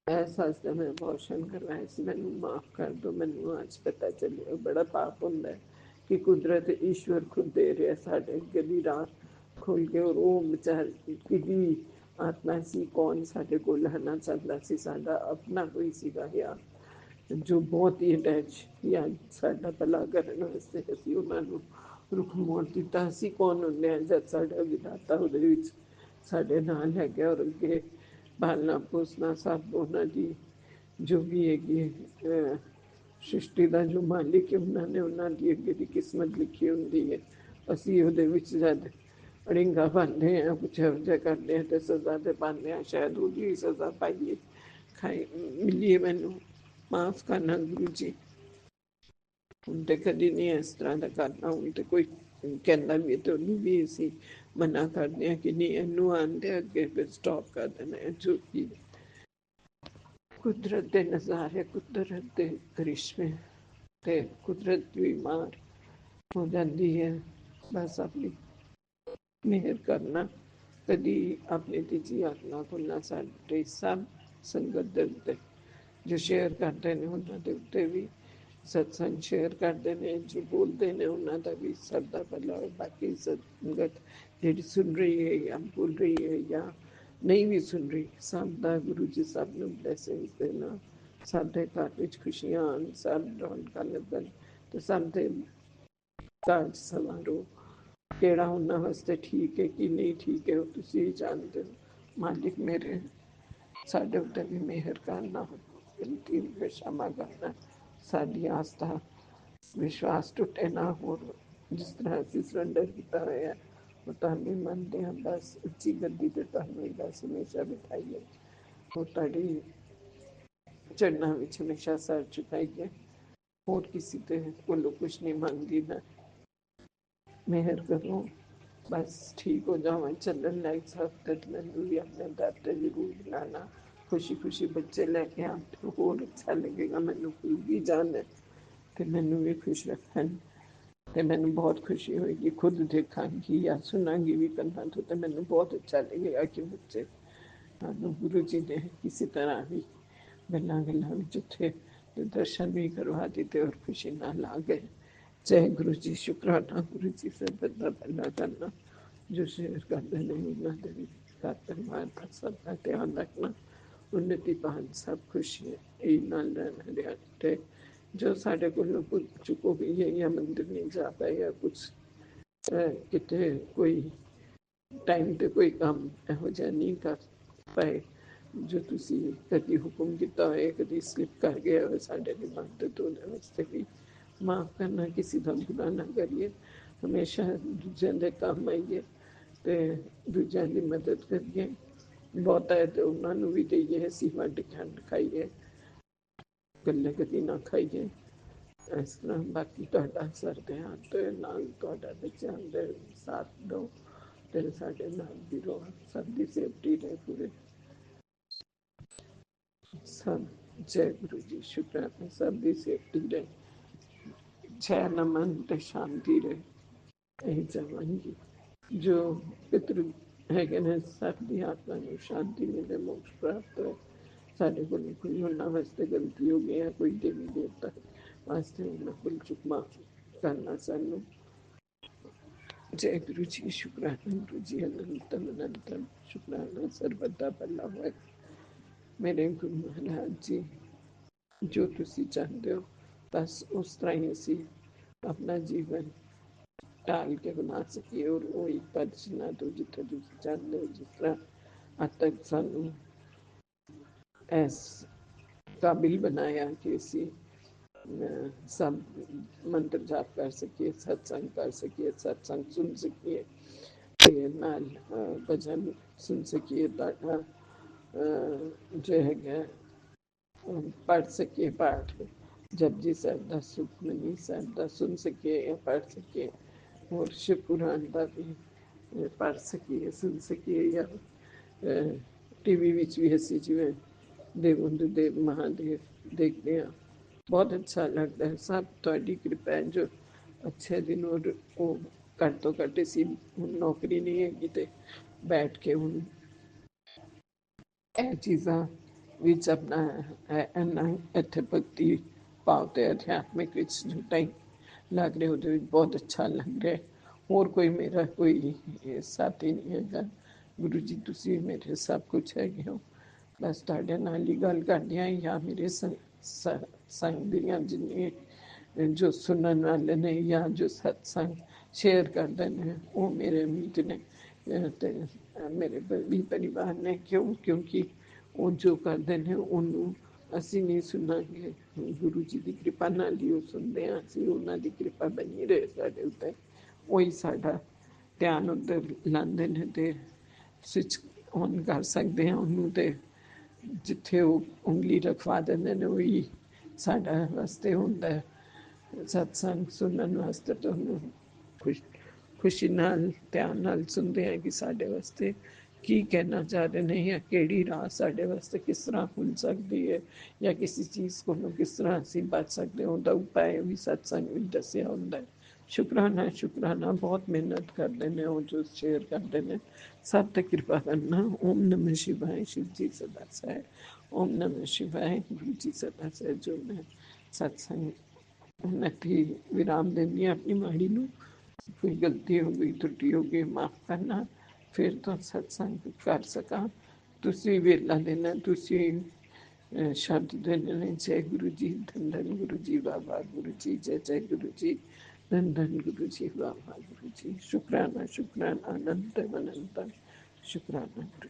एहसास जब मैं अबॉर्शन करवाया ਸੀ, ਮੈਨੂੰ ਮਾਫ ਕਰ ਦਿਓ। ਮੈਨੂੰ ਅੱਜ ਪਤਾ ਚੱਲਿਆ ਬੜਾ ਪਾਪ ਹੁੰਦਾ ਹੈ ਕਿ ਕੁਦਰਤ ਈਸ਼ਵਰ ਖੁਦ ਦੇ ਰਿਹਾ ਸਾਡੇ ਅੱਗੇ ਦੀ ਰਾਹ ਖੋਲ੍ਹ ਕੇ, ਔਰ ਉਹ ਵਿਚਾਰ ਕਿਹਦੀ ਆਤਮਾ ਸੀ, ਕੌਣ ਸਾਡੇ ਕੋਲ ਰਹਿਣਾ ਚਾਹੁੰਦਾ ਸੀ, ਸਾਡਾ ਆਪਣਾ ਕੋਈ ਸੀਗਾ ਜਾਂ ਜੋ ਬਹੁਤ ਹੀ ਅਟੈਚ ਜਾਂ ਸਾਡਾ ਭਲਾ ਕਰਨ ਵਾਸਤੇ ਅਸੀਂ ਉਹਨਾਂ ਨੂੰ ਰੁੱਖ ਮੋੜ ਦਿੱਤਾ। ਅਸੀਂ ਕੌਣ ਹੁੰਦੇ ਹਾਂ ਜਦ ਸਾਡਾ ਵਿਧਾਤਾ ਉਹਦੇ ਵਿੱਚ ਸਾਡੇ ਨਾਲ ਹੈਗਾ, ਔਰ ਅੱਗੇ ਪਾਲਣਾ ਪੋਸਣਾ ਸਭ ਉਹਨਾਂ ਦੀ ਜੋ ਵੀ ਹੈਗੀ ਸ੍ਰਿਸ਼ਟੀ ਦਾ ਜੋ ਮਾਲਿਕ ਹੈ ਉਹਨਾਂ ਦੀ ਅੱਗੇ ਦੀ ਕਿਸਮਤ ਲਿਖੀ ਹੁੰਦੀ ਹੈ। ਅਸੀਂ ਉਹਦੇ ਵਿੱਚ ਜਦ ਅੜਿੰਗਾ ਪਾਉਂਦੇ ਹਾਂ, ਕੁਛ ਇਹੋ ਜਿਹਾ ਕਰਦੇ ਹਾਂ ਤੇ ਸਜ਼ਾ ਤੇ ਪਾਉਂਦੇ ਹਾਂ, ਸ਼ਾਇਦ ਉਹਦੀ ਸਜ਼ਾ ਪਾਈਏ ਖਾਈ ਮਿਲੀਏ। ਮੈਨੂੰ ਮਾਫ ਕਰਨਾ ਗੁਰੂ ਜੀ, ਹੁਣ ਤੇ ਕਦੀ ਨਹੀਂ ਇਸ ਤਰ੍ਹਾਂ ਦਾ ਕਰਨਾ। ਹੁਣ ਤੇ ਕੋਈ ਕਹਿੰਦਾ ਵੀ ਤੇ ਉਹਨੂੰ ਵੀ ਅਸੀਂ ਮਨਾ ਕਰਦੇ ਹਾਂ ਕਿ ਨਹੀਂ ਇਹਨੂੰ ਆਉਂਦੇ ਅੱਗੇ ਫਿਰ ਸਟਾਪ ਕਰ ਦੇਣਾ ਹੈ। ਜੋ ਕਿ ਕੁਦਰਤ ਦੇ ਨਜ਼ਾਰੇ, ਕੁਦਰਤ ਦੇ ਕਰਿਸ਼ਮੇ ਤੇ ਕੁਦਰਤ ਵੀ ਮਾਰ ਹੋ ਜਾਂਦੀ ਹੈ। ਬਸ ਆਪਣੀ ਮਿਹਰ ਕਰਨਾ, ਕਦੀ ਆਪਣੀ ਤੀਜੀ ਆਤਮਾ ਖੁੱਲ੍ਹਣਾ। ਸਾਡੇ ਸਭ ਸੰਗਤ ਦੇ ਉੱਤੇ ਜੋ ਸ਼ੇਅਰ ਕਰਦੇ ਨੇ ਉਹਨਾਂ ਦੇ ਉੱਤੇ ਵੀ सत्संग शेयर करते हैं, जो बोलते हैं उन्होंने भी सब का भला हो। बाकी संगत जी सुन रही है या बोल रही है या नहीं भी सुन रही, सब का गुरु जी सब ने ब्लैसिंग्स देना, सब के घर में खुशियां आन, सब रौनक लगन, तो सब के कारज सवारो। केड़ा उन्होंने वास्ते ठीक है कि नहीं ठीक है, वो तुसी ही जानते हो। मालिक मेरे साढ़े उत्ते भी मेहर करना, गलती भी क्षमा करना, साड़ी आस्था विश्वास टुटे ना हो। जिस तरह असी सरेंडर किया हुआ है वो तुहानू मनते हैं, बस उच्ची गद्दी ते तुहानू ही बस हमेशा बिठाइए, वो तुहाडी चरणा विच हमेशा सर झुकाइए। होर किसी ते कोलों कुछ नहीं मंगदी मैं, मेहर करो बस ठीक हो जावा, चलन लाइक सब तक मैनू भी अपने दर ते जरूर बुलाना। खुशी खुशी बच्चे लैके आ, तो होर अच्छा लगेगा, मैनू भूल भी जाना तो मैनू भी खुश रखन, तो मैनू बहुत खुशी होगी। खुद देखांगी या सुनांगी भी करना तो मैनू बहुत अच्छा लगेगा कि बच्चे गुरु जी ने किसी तरह भी गल्लां गल्लां विच उत्थे दर्शन भी करवा दिते और खुशी नाल आ गए। जय गुरु जी, शुकराना गुरु जी से बंदा भला करना, जो शेयर करते हैं उन्होंने भी घर परिवार का सबका ध्यान रखना, उन्नति पान सब खुशी यही नाल रहना हरियाणा। जो साढ़े को कुछ चुको भी है या मंदिर नहीं जा पाए या कुछ कितने कोई टाइम पे कोई काम ਇਹੋ ਜਿਹਾ नहीं कर पाए, जो तुसी कभी हुक्म किया होए, कभी स्लिप कर गया हो साढ़े दिमाग तो ਉਹਦੇ ਵਾਸਤੇ भी माफ़ करना, किसी का बुरा ना करिए, हमेशा दूसरों के काम आइए तो दूसरों की मदद करिए, बहुता है तो उन्होंने भी दईए, असी वंड के खाइए, गले कभी ना खाइए इस तरह। बाकी तुहाडा सरदे हाथ तो नाल तुहाडा बच्चों दे साथ दो ते साडे नाल भी रहो, सब दी सेफ्टी रहे पूरे सब। जय गुरु जी, शुक्राना सब दी सेफ्टी रहे, जय नमन ते शांति रहे, यही चाहवांगी। जो पितृ हैगे ने सब दी आत्मा को शांति मिले, मोक्ष प्राप्त हो। साढ़े को कोई उन्होंने वास्ते गलती हो गई है, कोई देवी देवता वास्ते उन्होंने कुल चुक माफ करना सानू। जय गुरु जी, शुक्राना गुरु जी, अनंतम अनंतम शुक्राना, सर्वदा भला होए। मेरे गुरु महाराज जी जो तुसी चाहते हो बस उस तरह ही असी अपना जीवन टाल के बना सकिए, और वही पद चुना दो जिथे तुसी चाहते हो। जिस तरह अज तक सानू इस काबिल बनाया कि असी सब मंत्र जाप कर सकिए, सत्संग कर सकिए, सत्संग सुन सकिए, नाल भजन सुन सकिए, ताड़ा जो है पढ़ सकिए पाठ जपजी साहब का, सुखमनी साहब का सुन सकिए या पढ़ सकिए, और शिव पुराण का भी पढ़ सकिए सुन सकिए, या टीवी विच भी असी जिवें देवुंद देव महादेव देखते हैं, बहुत अच्छा लगता है। सब थोड़ी कृपा है जो अच्छे दिन, और वो घट तो घट इसी नौकरी नहीं हैगी ते बैठ के हूँ ਇਹ ਚੀਜ਼ਾਂ ਵਿੱਚ ਆਪਣਾ ਇੰਨਾ ਇੱਥੇ ਭਗਤੀ ਭਾਵ ਤੇ ਅਧਿਆਤਮਿਕ ਵਿੱਚ ਜੋ ਟਾਈਮ ਲੱਗ ਰਿਹਾ ਉਹਦੇ ਵਿੱਚ ਬਹੁਤ ਅੱਛਾ ਲੱਗ ਰਿਹਾ। ਹੋਰ ਕੋਈ ਮੇਰਾ ਕੋਈ ਸਾਥੀ ਨਹੀਂ ਹੈਗਾ, ਗੁਰੂ ਜੀ ਤੁਸੀਂ ਮੇਰੇ ਸਭ ਕੁਛ ਹੈਗੇ ਹੋ। ਬਸ ਤੁਹਾਡੇ ਨਾਲ ਹੀ ਗੱਲ ਕਰਦਿਆਂ ਜਾਂ ਮੇਰੇ ਸੰਗ ਦੀਆਂ ਜਿੰਨੀ जो सुनने वाले ने या जो सत्संग शेयर करते हैं वो मेरे मीत ने ते मेरे भी परिवार ने, क्योंकि वो जो करते हैं उन्होंने असी नहीं सुनांगे, गुरु जी की कृपा नाल ही वो सुनते हैं, असी उन्होंने कृपा बनी रहे साढ़े उत्ते, वही साडा ध्यान उधर लाते हैं तो स्विच ऑन कर सकते हैं उन्होंने, तो जिथे वो उंगली रखवा देंगे ने वही साडा वास्ते होंदा है। सत्संग सुनने वास्ते तो खुशी नाल ध्यान नाल सुनते हैं कि साढ़े वास्ते की कहना चाह रहे हैं, या केड़ी राह साढ़े वास्ते किस तरह खुल सकती है, या किसी चीज़ को किस तरह असी बच सकते हैं, उनका उपाय भी सत्संग भी दसिया होंदा है। शुकराना शुकराना, बहुत मेहनत करते हैं वो जो शेयर करते हैं, सब तक कृपा करना। ओम नमः शिवाय, शिव जी सदा सहाय। ओम नमः शिवाय, गुरु जी सदा सहाय। जो मैं सत्संग ਹੁਣ ਇੱਥੇ ਹੀ ਵਿਰਾਮ ਦਿੰਦੀ ਹਾਂ ਆਪਣੀ ਬਾਣੀ ਨੂੰ। ਕੋਈ ਗਲਤੀ ਹੋ ਗਈ, त्रुटि ਹੋ ਗਈ, ਮਾਫ ਕਰਨਾ, ਫਿਰ ਤੋਂ ਸਤਸੰਗ ਕਰ ਸਕਾਂ। ਤੁਸੀਂ ਵੇਲਾ ਦੇਣਾ, ਤੁਸੀਂ ਸ਼ਬਦ ਦੇਣੇ ਨੇ, ਜੈ ਗੁਰੂ ਜੀ, ਧੰਨ ਧੰਨ ਗੁਰੂ ਜੀ, ਬਾਬਾ ਗੁਰੂ ਜੀ, ਜੈ ਜੈ ਗੁਰੂ ਜੀ, ਧੰਨ ਧੰਨ ਗੁਰੂ ਜੀ, ਬਾਬਾ ਗੁਰੂ ਜੀ। ਸ਼ੁਕਰਾਨਾ, ਸ਼ੁਕਰਾਨਾ, ਅਨੰਤ ਅਨੰਤ ਸ਼ੁਕਰਾਨਾ ਗੁਰੂ ਜੀ।